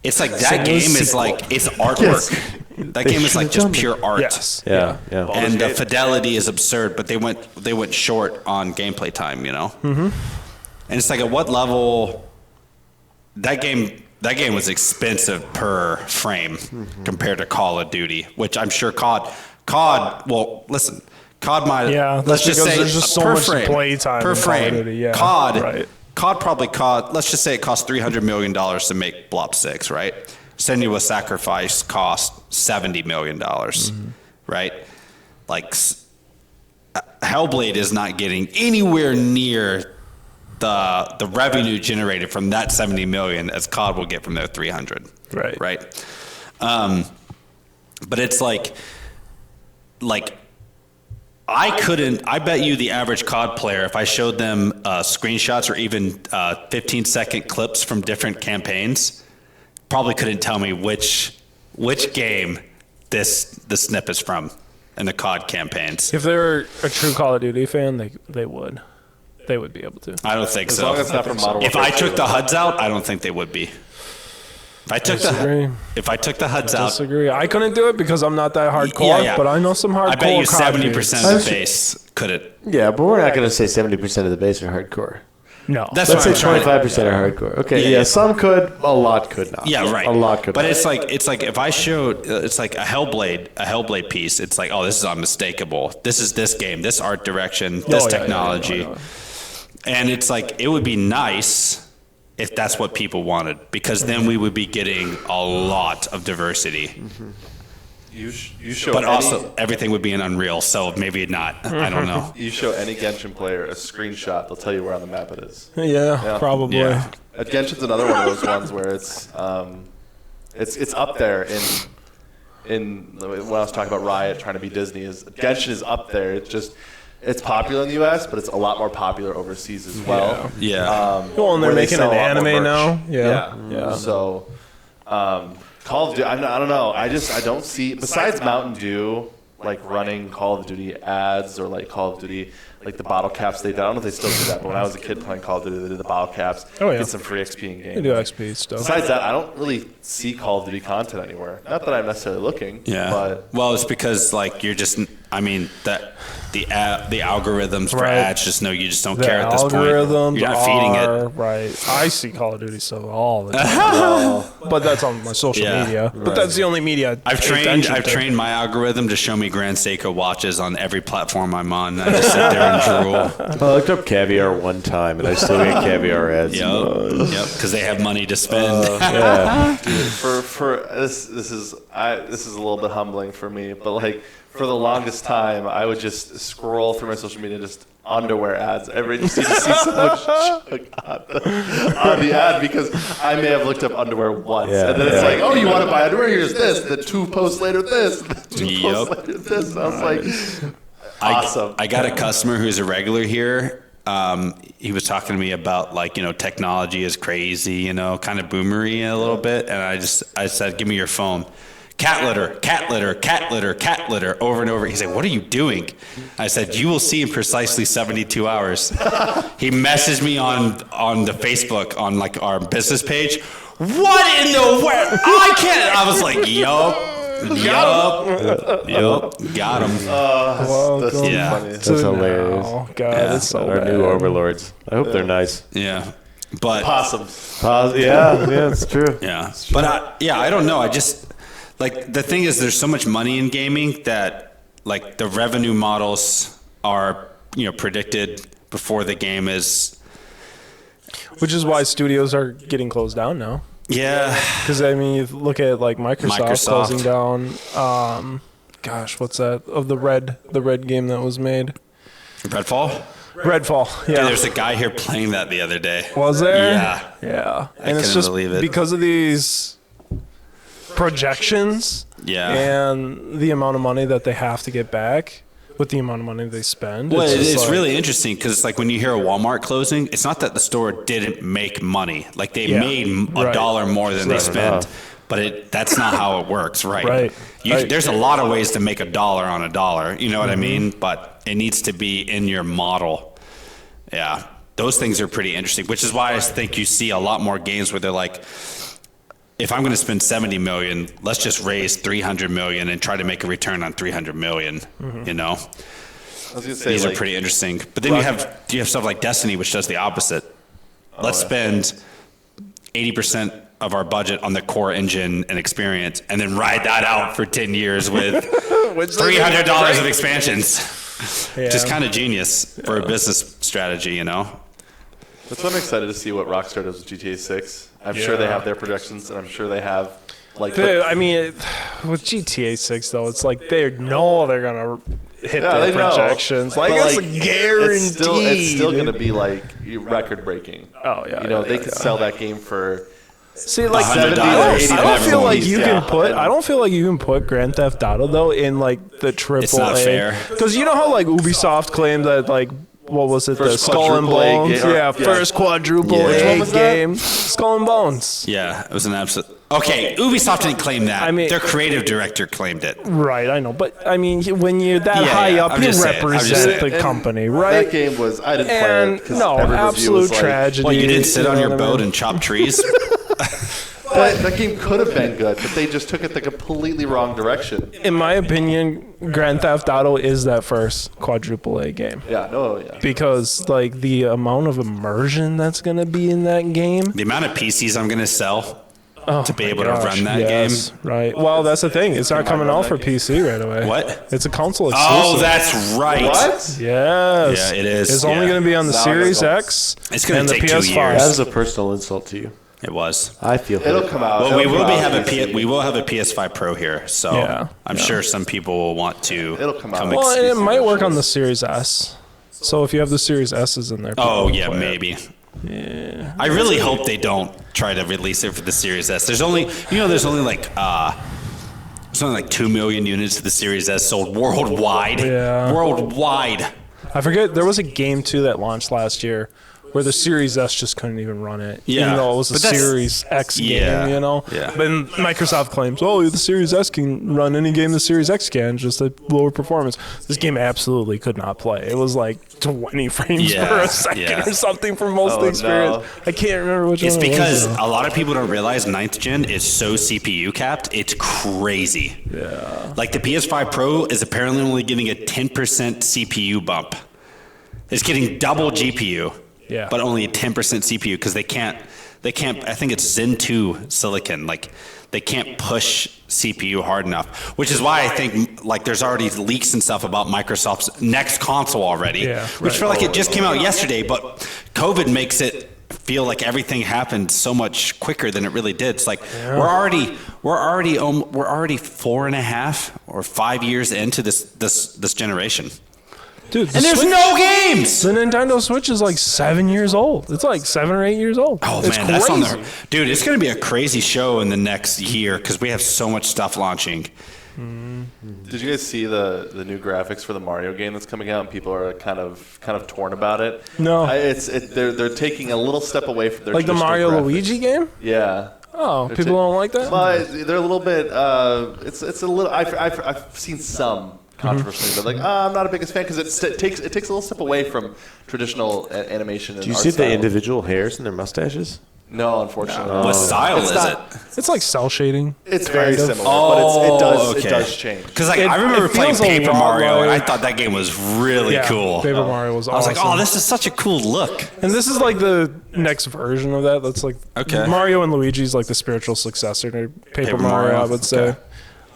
[SPEAKER 2] it's like that game is like, it's artwork. That game is like just pure art.
[SPEAKER 3] Yes.
[SPEAKER 1] Yeah.
[SPEAKER 2] And the fidelity is absurd, but they went short on gameplay time, you know? And it's like at what level that game was expensive per frame compared to Call of Duty, which I'm sure COD, well, listen, COD might, let's just say
[SPEAKER 3] there's just so
[SPEAKER 2] per
[SPEAKER 3] much
[SPEAKER 2] frame,
[SPEAKER 3] play time
[SPEAKER 2] per frame,
[SPEAKER 3] Call of Duty,
[SPEAKER 2] COD probably let's just say it cost $300 million to make Blop 6, right? Senua's Sacrifice cost $70 million, right? Like, Hellblade is not getting anywhere near the revenue generated from that 70 million as COD will get from their 300. Right. But it's like I bet you the average COD player, if I showed them screenshots or even 15-second clips from different campaigns, probably couldn't tell me which game the snip is from in the COD campains.
[SPEAKER 3] If they were a true Call of Duty fan, they would. They would be able to.
[SPEAKER 2] I don't think so.
[SPEAKER 4] As long as it's not from Modern Warfare.
[SPEAKER 2] If I took the HUDs out, I don't think they would be. If I took the HUDs out,
[SPEAKER 3] disagree. I couldn't do it because I'm not that hardcore. But I know some hardcore.
[SPEAKER 2] I bet you 70% of the base couldn't.
[SPEAKER 1] Yeah, but we're not going to say 70% of the base are hardcore.
[SPEAKER 3] No,
[SPEAKER 2] let's
[SPEAKER 1] say 25% are hardcore. Okay, some could, a lot could not.
[SPEAKER 2] Yeah, right.
[SPEAKER 1] A lot could.
[SPEAKER 2] But not. It's like if I showed, it's like a Hellblade piece. It's like, oh, this is unmistakable. This is this game, this art direction, this technology. And it's like, it would be nice if that's what people wanted, because then we would be getting a lot of diversity.
[SPEAKER 4] You show
[SPEAKER 2] but also, everything would be in Unreal, so maybe not. I don't know.
[SPEAKER 4] You show any Genshin player a screenshot, they'll tell you where on the map it is.
[SPEAKER 3] Yeah. Probably.
[SPEAKER 4] Yeah. Genshin's another one of those ones where it's up there in when I was talking about Riot trying to be Disney. Genshin is up there. It's popular in the U.S., but it's a lot more popular overseas as well.
[SPEAKER 2] Yeah.
[SPEAKER 3] Well, and they're making an anime now.
[SPEAKER 4] Yeah. So, Call of Duty, I don't know. I don't see, besides Mountain Dew, like running Call of Duty ads or like Call of Duty, like the bottle caps they did. I don't know if they still do that, but when I was a kid playing Call of Duty, they did the bottle caps.
[SPEAKER 3] Oh, yeah.
[SPEAKER 4] Get some free XP in game.
[SPEAKER 3] They do XP stuff.
[SPEAKER 4] Besides that, I don't really see Call of Duty content anywhere. Not that I'm necessarily looking.
[SPEAKER 2] Yeah.
[SPEAKER 4] But
[SPEAKER 2] well, it's because like you're just I mean, the algorithms for
[SPEAKER 3] Right.
[SPEAKER 2] ads just know you just don't
[SPEAKER 3] The
[SPEAKER 2] care at this point.
[SPEAKER 3] algorithms
[SPEAKER 2] You're not feeding it.
[SPEAKER 3] right. I see Call of Duty so all the time, but that's on my social media. But that's the only media
[SPEAKER 2] I've
[SPEAKER 3] pay attention
[SPEAKER 2] trained
[SPEAKER 3] to.
[SPEAKER 2] my algorithm to show me Grand Seiko watches on every platform I'm on. I just sit there and drool.
[SPEAKER 1] I looked up caviar one time, and I still get caviar ads.
[SPEAKER 2] Yep, because they have money to spend.
[SPEAKER 1] Yeah.
[SPEAKER 4] For this is a little bit humbling for me, but like for the longest time, I would just scroll through my social media, just underwear ads. You just see so much junk on the ad because I may have looked up underwear once, and then it's like, oh, you want to buy underwear? Here's this. The 2 posts later, this. The 2 posts later, this. And I was like, awesome.
[SPEAKER 2] I got a customer who's a regular here. He was talking to me about technology is crazy, kind of boomery a little bit. And I said, give me your phone. Cat litter, cat litter, cat litter, cat litter, over and over. He said, what are you doing? I said, you will see in precisely 72 hours. He messaged me on the Facebook, on our business page. What in the world? I can't. I was like, yup, got him.
[SPEAKER 4] That's funny.
[SPEAKER 1] That's hilarious.
[SPEAKER 3] Oh God, it's so
[SPEAKER 1] Our
[SPEAKER 3] bad.
[SPEAKER 1] new overlords. I hope they're nice.
[SPEAKER 2] Yeah. But
[SPEAKER 4] Possums.
[SPEAKER 1] Yeah, it's true.
[SPEAKER 2] yeah. But I don't know. I just the thing is, there's so much money in gaming that the revenue models are predicted before the game is.
[SPEAKER 3] Which is why studios are getting closed down now.
[SPEAKER 2] Yeah.
[SPEAKER 3] Because you look at Microsoft closing down. What's that of the red game that was made?
[SPEAKER 2] Redfall.
[SPEAKER 3] Yeah.
[SPEAKER 2] Dude, there's a guy here playing that the other day.
[SPEAKER 3] Was there?
[SPEAKER 2] Yeah.
[SPEAKER 3] And it's
[SPEAKER 2] couldn't
[SPEAKER 3] just
[SPEAKER 2] believe it.
[SPEAKER 3] because of these projections.
[SPEAKER 2] Yeah.
[SPEAKER 3] And the amount of money that they have to get back with the amount of money they spend.
[SPEAKER 2] Well,
[SPEAKER 3] just
[SPEAKER 2] it's really interesting because when you hear a Walmart closing, it's not that the store didn't make money. They made a dollar more than they spent. But that's not how it works, right?
[SPEAKER 3] Right.
[SPEAKER 2] There's a lot of ways to make a dollar on a dollar. You know what I mean? But it needs to be in your model. Yeah. Those things are pretty interesting, which is why I think you see a lot more games where they're like, if I'm going to spend $70 million, let's just raise $300 million and try to make a return on $300 million.
[SPEAKER 4] I was gonna say,
[SPEAKER 2] These are pretty interesting. But then you have stuff like Destiny, which does the opposite. Let's spend 80% of our budget on the core engine and experience, and then ride that out for 10 years with $300 of expansions.
[SPEAKER 3] Yeah.
[SPEAKER 2] Just kind of genius for a business strategy,
[SPEAKER 4] That's what I'm excited to see what Rockstar does with GTA 6. I'm sure they have their projections, and I'm sure they have with
[SPEAKER 3] GTA 6 though, it's they know they're gonna hit their
[SPEAKER 4] they know.
[SPEAKER 3] projections.
[SPEAKER 4] But,
[SPEAKER 3] It's a guaranteed.
[SPEAKER 4] It's still going to be record breaking.
[SPEAKER 3] Oh yeah.
[SPEAKER 4] They could sell that game for.
[SPEAKER 3] See,
[SPEAKER 2] $100
[SPEAKER 3] I don't feel like
[SPEAKER 2] everyone's-
[SPEAKER 3] you can put. I don't feel like you can put Grand Theft Auto though in the triple.
[SPEAKER 2] It's not fair.
[SPEAKER 3] Because you know how Ubisoft claimed that what was it?
[SPEAKER 4] First
[SPEAKER 3] The Skull and
[SPEAKER 4] quadruple A
[SPEAKER 3] Bones.
[SPEAKER 4] game.
[SPEAKER 3] First quadruple
[SPEAKER 2] Yeah. Which
[SPEAKER 3] A
[SPEAKER 4] one was that?
[SPEAKER 3] game. Skull and Bones.
[SPEAKER 2] Yeah, it was an absolute. Okay, Ubisoft didn't claim that. Their creative director claimed it.
[SPEAKER 3] Right, I know, but when you're that high
[SPEAKER 2] yeah,
[SPEAKER 3] up,
[SPEAKER 2] I'm
[SPEAKER 3] you
[SPEAKER 2] just saying, I'm just
[SPEAKER 3] represent
[SPEAKER 2] saying.
[SPEAKER 3] the company,
[SPEAKER 4] That
[SPEAKER 3] right?
[SPEAKER 4] game was. I didn't play
[SPEAKER 3] And
[SPEAKER 4] it. 'Cause
[SPEAKER 3] no,
[SPEAKER 4] every review
[SPEAKER 3] absolute
[SPEAKER 4] was
[SPEAKER 3] tragedy.
[SPEAKER 2] Well, you didn't sit on
[SPEAKER 3] know
[SPEAKER 2] your
[SPEAKER 3] what I
[SPEAKER 2] boat
[SPEAKER 3] mean?
[SPEAKER 2] and chop trees?
[SPEAKER 4] But that game could have been good, but they just took it the completely wrong direction.
[SPEAKER 3] In my opinion, Grand Theft Auto is that first quadruple A game.
[SPEAKER 4] Yeah,
[SPEAKER 3] Because the amount of immersion that's going to be in that game.
[SPEAKER 2] The amount of PCs I'm going to sell to be able to
[SPEAKER 3] Gosh,
[SPEAKER 2] run that
[SPEAKER 3] yes,
[SPEAKER 2] game.
[SPEAKER 3] Right. Well, that's the thing. It's not coming out for PC right away.
[SPEAKER 2] What?
[SPEAKER 3] It's a console exclusive.
[SPEAKER 2] Oh, that's right.
[SPEAKER 4] What?
[SPEAKER 3] Yes.
[SPEAKER 2] Yeah, it is,
[SPEAKER 3] It's only
[SPEAKER 2] yeah.
[SPEAKER 3] going to be on the
[SPEAKER 4] No,
[SPEAKER 3] Series
[SPEAKER 4] I don't know.
[SPEAKER 3] X
[SPEAKER 2] It's gonna
[SPEAKER 3] and the
[SPEAKER 2] take 2
[SPEAKER 3] PS5.
[SPEAKER 2] years.
[SPEAKER 1] That is a personal insult to you.
[SPEAKER 2] It was.
[SPEAKER 1] I feel
[SPEAKER 4] It'll
[SPEAKER 1] hurt.
[SPEAKER 4] come out.
[SPEAKER 2] Well, we
[SPEAKER 4] It'll
[SPEAKER 2] will
[SPEAKER 4] come
[SPEAKER 2] be
[SPEAKER 4] out
[SPEAKER 2] have a
[SPEAKER 4] PC.
[SPEAKER 2] we will have a PS5 Pro here, so
[SPEAKER 3] Yeah.
[SPEAKER 2] I'm sure some people will want to.
[SPEAKER 4] It'll come out.
[SPEAKER 3] Well,
[SPEAKER 4] exclusive
[SPEAKER 3] it might work on the
[SPEAKER 4] versions.
[SPEAKER 3] Series S. So if you have the Series S's in there. people
[SPEAKER 2] Oh
[SPEAKER 3] will
[SPEAKER 2] yeah,
[SPEAKER 3] play it.
[SPEAKER 2] maybe. Yeah. I really hope they don't try to release it for the Series S. There's only 2 million units of the Series S sold worldwide.
[SPEAKER 3] Yeah.
[SPEAKER 2] Worldwide.
[SPEAKER 3] I forget. There was a game too that launched last year where the Series S just couldn't even run it,
[SPEAKER 2] Yeah.
[SPEAKER 3] even though it was a
[SPEAKER 2] But that's-
[SPEAKER 3] Series X game, you know?
[SPEAKER 2] Yeah.
[SPEAKER 3] But Microsoft claims, the Series S can run any game the Series X can, just at lower performance. This game absolutely could not play. It was like 20 frames per a second or something for most of the experience.
[SPEAKER 4] No.
[SPEAKER 3] I can't remember which
[SPEAKER 2] It's
[SPEAKER 3] one it
[SPEAKER 2] because
[SPEAKER 3] was.
[SPEAKER 2] a lot of people don't realize 9th gen is so CPU capped. It's crazy.
[SPEAKER 3] Yeah.
[SPEAKER 2] Like the PS5 Pro is apparently only getting a 10% CPU bump. It's getting double GPU,
[SPEAKER 3] Yeah.
[SPEAKER 2] but only a 10% CPU because they can't. I think it's Zen 2 silicon. Like they can't push CPU hard enough, which is why I think like there's already leaks and stuff about Microsoft's next console already.
[SPEAKER 3] Yeah,
[SPEAKER 2] which
[SPEAKER 3] right.
[SPEAKER 2] feel like it just came out yesterday, but COVID makes it feel like everything happened so much quicker than it really did. It's like we're already 4.5 or 5 years into this generation.
[SPEAKER 3] Dude,
[SPEAKER 2] And there's no games.
[SPEAKER 3] The Nintendo Switch is like 7 years old. It's like 7 or 8 years old.
[SPEAKER 2] Oh
[SPEAKER 3] It's
[SPEAKER 2] man, that's on
[SPEAKER 3] crazy.
[SPEAKER 2] there, dude. It's going to be a crazy show in the next year because we have so much stuff launching.
[SPEAKER 4] Did you guys see the new graphics for the Mario game that's coming out? And people are kind of torn about it.
[SPEAKER 3] No.
[SPEAKER 4] They're taking a little step away from their
[SPEAKER 3] Like the
[SPEAKER 4] traditional
[SPEAKER 3] Mario
[SPEAKER 4] graphics.
[SPEAKER 3] Luigi game?
[SPEAKER 4] Yeah.
[SPEAKER 3] Oh, people don't like that?
[SPEAKER 4] But they're a little bit. It's a little. I've seen some controversy, but like I'm not a biggest fan because it takes a little step away from traditional animation.
[SPEAKER 1] Do you see the individual hairs in their mustaches?
[SPEAKER 4] No, unfortunately.
[SPEAKER 2] What style
[SPEAKER 4] It's
[SPEAKER 2] is
[SPEAKER 4] not-
[SPEAKER 2] it?
[SPEAKER 3] It's like cell shading.
[SPEAKER 4] It's very
[SPEAKER 3] Kind of.
[SPEAKER 4] similar, but it
[SPEAKER 2] okay.
[SPEAKER 4] does change.
[SPEAKER 2] Because like
[SPEAKER 3] It-
[SPEAKER 2] I remember
[SPEAKER 3] it
[SPEAKER 2] playing
[SPEAKER 3] feels a
[SPEAKER 2] Paper
[SPEAKER 3] lot
[SPEAKER 2] Mario, and I
[SPEAKER 3] like-
[SPEAKER 2] thought that game was really
[SPEAKER 3] Yeah,
[SPEAKER 2] cool.
[SPEAKER 3] Paper Mario was
[SPEAKER 2] I was
[SPEAKER 3] awesome.
[SPEAKER 2] like, oh, this is such a cool look.
[SPEAKER 3] And this is like the next version of that. That's like
[SPEAKER 2] Okay.
[SPEAKER 3] Mario and Luigi's like the spiritual successor to Paper Mario,
[SPEAKER 2] Mario,
[SPEAKER 3] I would say.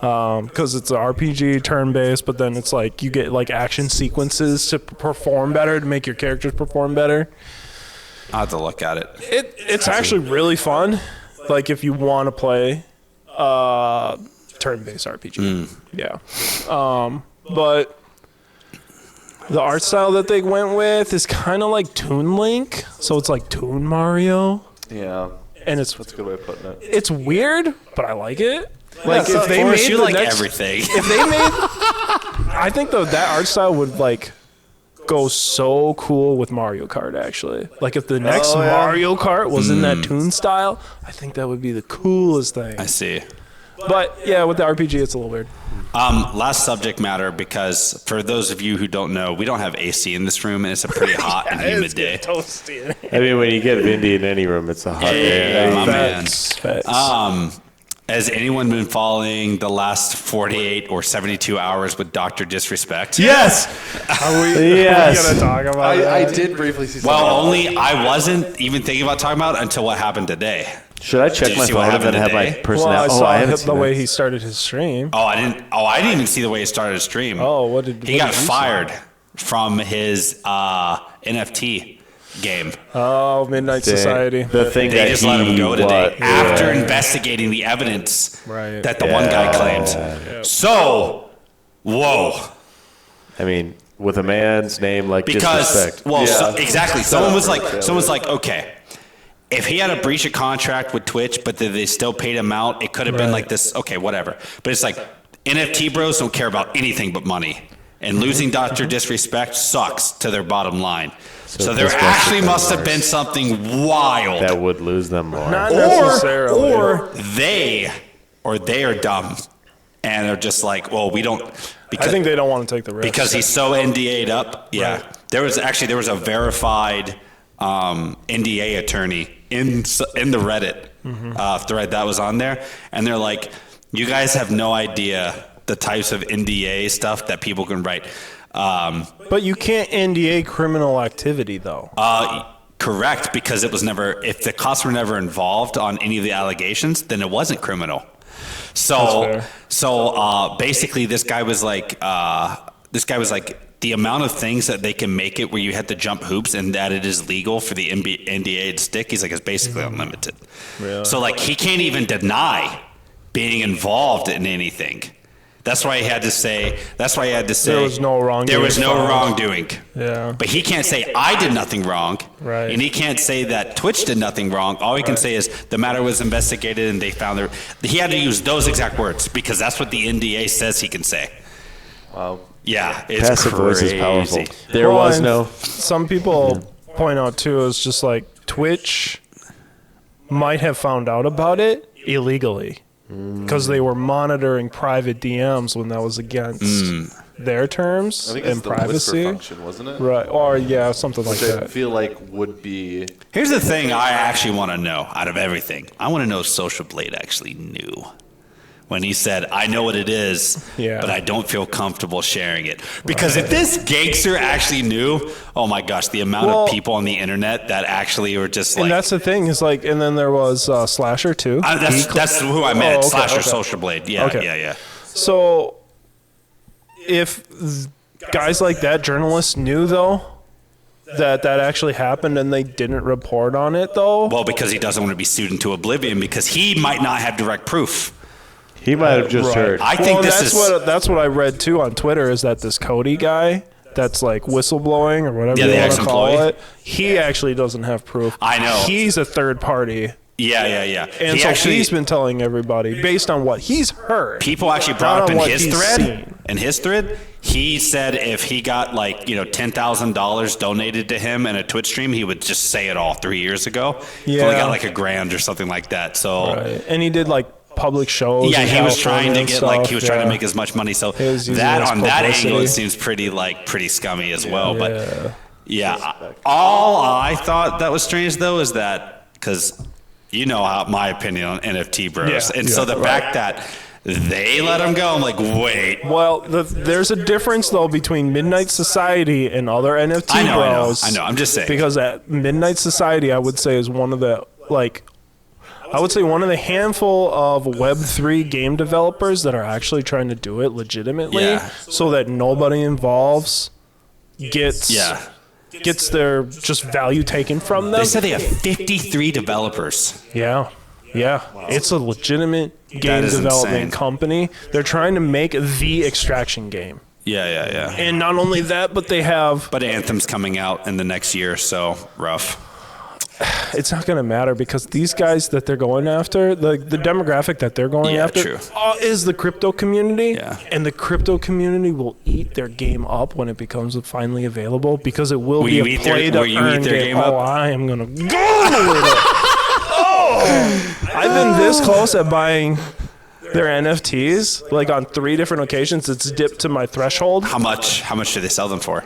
[SPEAKER 3] Because it's an RPG turn-based, but then it's like you get like action sequences to perform better, to make your characters perform better.
[SPEAKER 2] I'll have to look at it.
[SPEAKER 3] It's actually really fun. Like if you want to play turn-based RPG. Yeah. But the art style that they went with is kind of like Toon Link. So it's like Toon Mario.
[SPEAKER 4] Yeah,
[SPEAKER 3] And it's
[SPEAKER 4] that's a good way of putting it.
[SPEAKER 3] it's weird, but I like it. Like
[SPEAKER 4] so
[SPEAKER 3] if they
[SPEAKER 2] Forrest,
[SPEAKER 3] made
[SPEAKER 2] you
[SPEAKER 3] the
[SPEAKER 2] like
[SPEAKER 3] next,
[SPEAKER 2] everything.
[SPEAKER 3] if they made, I think though that art style would like go so cool with Mario Kart. Actually, like if the next
[SPEAKER 4] yeah.
[SPEAKER 3] Mario Kart was in that Toon style, I think that would be the coolest thing.
[SPEAKER 2] I see.
[SPEAKER 3] But yeah, with the RPG, it's a little weird.
[SPEAKER 2] Last subject matter, because for those of you who don't know, we don't have AC in this room, and it's a pretty hot and humid day.
[SPEAKER 3] Toasty.
[SPEAKER 1] I mean, when you get Vindy in any room, it's a hot day.
[SPEAKER 2] my man.
[SPEAKER 3] Facts.
[SPEAKER 2] Has anyone been following the last 48 or 72 hours with Dr. Disrespect?
[SPEAKER 1] Yes.
[SPEAKER 3] Are we
[SPEAKER 1] Yes.
[SPEAKER 3] gonna talk about it?
[SPEAKER 4] I did briefly see something.
[SPEAKER 2] Well, only I wasn't even thinking about talking about it until what happened today.
[SPEAKER 1] Should I check
[SPEAKER 2] Did you
[SPEAKER 1] my
[SPEAKER 2] see what
[SPEAKER 1] phone and then
[SPEAKER 2] happened
[SPEAKER 1] have my
[SPEAKER 2] today?
[SPEAKER 3] Well, I
[SPEAKER 1] personality?
[SPEAKER 3] saw
[SPEAKER 1] I haven't
[SPEAKER 3] the
[SPEAKER 1] seen
[SPEAKER 3] way
[SPEAKER 1] that.
[SPEAKER 3] he started his stream.
[SPEAKER 2] I didn't even see the way he started his stream.
[SPEAKER 3] Oh, what did
[SPEAKER 2] he
[SPEAKER 3] what
[SPEAKER 2] got
[SPEAKER 3] did you
[SPEAKER 2] fired from his NFT game.
[SPEAKER 3] Oh, Midnight Society.
[SPEAKER 1] The thing
[SPEAKER 2] They
[SPEAKER 1] that
[SPEAKER 2] just let him go today
[SPEAKER 1] what-
[SPEAKER 2] after investigating the evidence
[SPEAKER 3] Right.
[SPEAKER 2] that the one guy claimed. So, whoa.
[SPEAKER 1] I mean, with a man's name like
[SPEAKER 2] Because
[SPEAKER 1] disrespect.
[SPEAKER 2] well,
[SPEAKER 4] Yeah.
[SPEAKER 2] exactly.
[SPEAKER 4] Set up for
[SPEAKER 2] Someone's
[SPEAKER 4] failure.
[SPEAKER 2] like, okay, if he had a breach of contract with Twitch, but they still paid him out, it could have been
[SPEAKER 3] Right.
[SPEAKER 2] like this. Okay, whatever. But it's like NFT bros don't care about anything but money, and losing Dr. Disrespect sucks to their bottom line. So there
[SPEAKER 1] this must
[SPEAKER 2] actually
[SPEAKER 1] have been
[SPEAKER 2] must have
[SPEAKER 1] worse.
[SPEAKER 2] been something wild,
[SPEAKER 1] That would lose them more.
[SPEAKER 3] Not necessarily.
[SPEAKER 2] or they are dumb, and they're just like, well, we don't. Because,
[SPEAKER 3] I think they don't want to take the risk.
[SPEAKER 2] because he's so NDA'd up. Yeah,
[SPEAKER 3] Right.
[SPEAKER 2] there was a verified NDA attorney in the Reddit thread that was on there, and they're like, you guys have no idea the types of NDA stuff that people can write.
[SPEAKER 3] But you can't NDA criminal activity, though.
[SPEAKER 2] Correct, because it was never. If the costs were never involved on any of the allegations, then it wasn't criminal. So, basically, this guy was like, the amount of things that they can make it where you have to jump hoops and that it is legal for the NDA to stick. He's like, it's basically unlimited.
[SPEAKER 3] Really?
[SPEAKER 2] So like, he can't even deny being involved in anything. That's why he had to say.
[SPEAKER 3] There was no wrongdoing
[SPEAKER 2] There was no
[SPEAKER 3] found.
[SPEAKER 2] wrongdoing.
[SPEAKER 3] Yeah.
[SPEAKER 2] But he can't say I did nothing wrong.
[SPEAKER 3] Right.
[SPEAKER 2] And he can't say that Twitch did nothing wrong. All he can say is the matter was investigated and they found there. He had to use those exact words because that's what the NDA says he can say.
[SPEAKER 4] Wow.
[SPEAKER 2] Yeah, it's
[SPEAKER 1] Passive voice is
[SPEAKER 2] crazy.
[SPEAKER 1] powerful. There
[SPEAKER 3] Well,
[SPEAKER 1] was
[SPEAKER 3] and
[SPEAKER 1] no.
[SPEAKER 3] Some people point out too is just like Twitch might have found out about it illegally because they were monitoring private DMs when that was against their terms
[SPEAKER 4] I think it's
[SPEAKER 3] and
[SPEAKER 4] the
[SPEAKER 3] privacy.
[SPEAKER 4] whisper function, wasn't it?
[SPEAKER 3] Right. Or yeah, something like
[SPEAKER 4] Which I
[SPEAKER 3] that.
[SPEAKER 4] feel like would be.
[SPEAKER 2] Here's the thing I actually want to know out of everything. I want to know if Social Blade actually knew when he said, I know what it is,
[SPEAKER 3] Yeah.
[SPEAKER 2] but I don't feel comfortable sharing it. Because if this gangster actually knew, oh my gosh, the amount
[SPEAKER 3] Well-
[SPEAKER 2] of people on the internet that actually were just like.
[SPEAKER 3] And that's the thing is like, and then there was Slasher too.
[SPEAKER 2] That's who I meant.
[SPEAKER 3] Oh, okay,
[SPEAKER 2] Slasher
[SPEAKER 3] okay.
[SPEAKER 2] Social Blade. Yeah,
[SPEAKER 3] Okay.
[SPEAKER 2] yeah.
[SPEAKER 3] So if guys like that, journalists knew though that actually happened and they didn't report on it though.
[SPEAKER 2] Well, because he doesn't want to be sued into oblivion because he might not have direct proof.
[SPEAKER 1] He might have just
[SPEAKER 3] Right.
[SPEAKER 1] heard.
[SPEAKER 2] I think this
[SPEAKER 3] that's what I read too on Twitter is that this Cody guy that's like whistleblowing or whatever
[SPEAKER 2] Yeah,
[SPEAKER 3] you
[SPEAKER 2] the
[SPEAKER 3] want to call
[SPEAKER 2] ex-employee.
[SPEAKER 3] it, he actually doesn't have proof.
[SPEAKER 2] I know.
[SPEAKER 3] He's a third party.
[SPEAKER 2] Yeah.
[SPEAKER 3] And
[SPEAKER 2] He
[SPEAKER 3] so
[SPEAKER 2] actually-
[SPEAKER 3] he's been telling everybody based on what he's heard.
[SPEAKER 2] People actually brought
[SPEAKER 3] Not
[SPEAKER 2] up
[SPEAKER 3] on
[SPEAKER 2] in
[SPEAKER 3] what
[SPEAKER 2] his
[SPEAKER 3] he's
[SPEAKER 2] thread.
[SPEAKER 3] seen.
[SPEAKER 2] In his thread, he said if he got like $10,000 donated to him in a Twitch stream, he would just say it all 3 years ago. He only
[SPEAKER 3] Yeah.
[SPEAKER 2] got like $1,000 or something like that. So
[SPEAKER 3] Right. And he did like public shows.
[SPEAKER 2] yeah,
[SPEAKER 3] in
[SPEAKER 2] he was trying to
[SPEAKER 3] California
[SPEAKER 2] get
[SPEAKER 3] and
[SPEAKER 2] like
[SPEAKER 3] stuff,
[SPEAKER 2] he was trying to
[SPEAKER 3] yeah.
[SPEAKER 2] make as much money. So
[SPEAKER 3] He was using
[SPEAKER 2] that
[SPEAKER 3] it as
[SPEAKER 2] on that angle, it
[SPEAKER 3] publicity.
[SPEAKER 2] seems pretty scummy as well.
[SPEAKER 3] Yeah.
[SPEAKER 2] But yeah, all I thought that was strange though is that because you know how my opinion on NFT bros,
[SPEAKER 3] Yeah,
[SPEAKER 2] and so
[SPEAKER 3] yeah,
[SPEAKER 2] the
[SPEAKER 3] right.
[SPEAKER 2] fact that they let him go, I'm like, wait.
[SPEAKER 3] Well, there's a difference though between Midnight Society and other NFT
[SPEAKER 2] I know.
[SPEAKER 3] bros.
[SPEAKER 2] I'm just saying.
[SPEAKER 3] Because at Midnight Society, I would say is one of the one of the handful of Web3 game developers that are actually trying to do it legitimately,
[SPEAKER 2] Yeah.
[SPEAKER 3] so that nobody involves gets their just value taken from them.
[SPEAKER 2] They said they have 53 developers.
[SPEAKER 3] Yeah. It's a legitimate game
[SPEAKER 2] is
[SPEAKER 3] development
[SPEAKER 2] insane.
[SPEAKER 3] company. They're trying to make the extraction game.
[SPEAKER 2] Yeah.
[SPEAKER 3] And not only that, but they have.
[SPEAKER 2] But Anthem's coming out in the next year, so rough.
[SPEAKER 3] It's not going to matter because these guys that they're going after, the demographic that they're going
[SPEAKER 2] Yeah,
[SPEAKER 3] after,
[SPEAKER 2] true.
[SPEAKER 3] is the crypto community.
[SPEAKER 2] Yeah.
[SPEAKER 3] And the crypto community will eat their game up when it becomes finally available because it will
[SPEAKER 2] Will
[SPEAKER 3] be
[SPEAKER 2] you
[SPEAKER 3] a
[SPEAKER 2] eat their-
[SPEAKER 3] play to
[SPEAKER 2] will you
[SPEAKER 3] earn
[SPEAKER 2] eat their game up?
[SPEAKER 3] Oh, I am going to go with it. Oh, I've been this close at buying their NFTs, like on 3 different occasions. It's dipped to my threshold.
[SPEAKER 2] How much do they sell them for?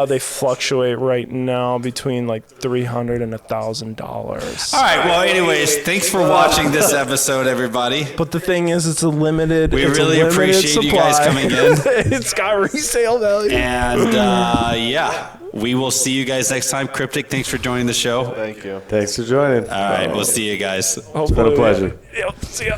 [SPEAKER 3] They fluctuate right now between like $300 and $1,000.
[SPEAKER 2] All right. Well, anyways, thanks for watching this episode, everybody.
[SPEAKER 3] But the thing is, it's a limited.
[SPEAKER 2] We
[SPEAKER 3] it's
[SPEAKER 2] really
[SPEAKER 3] a limited
[SPEAKER 2] appreciate you guys
[SPEAKER 3] supply.
[SPEAKER 2] coming in.
[SPEAKER 3] It's got resale value.
[SPEAKER 2] And yeah, we will see you guys next time. Cryptic, thanks for joining the show.
[SPEAKER 4] Thank you.
[SPEAKER 1] Thanks for joining.
[SPEAKER 2] All right, we'll see you guys.
[SPEAKER 1] It's been a pleasure.
[SPEAKER 3] Yep, see ya.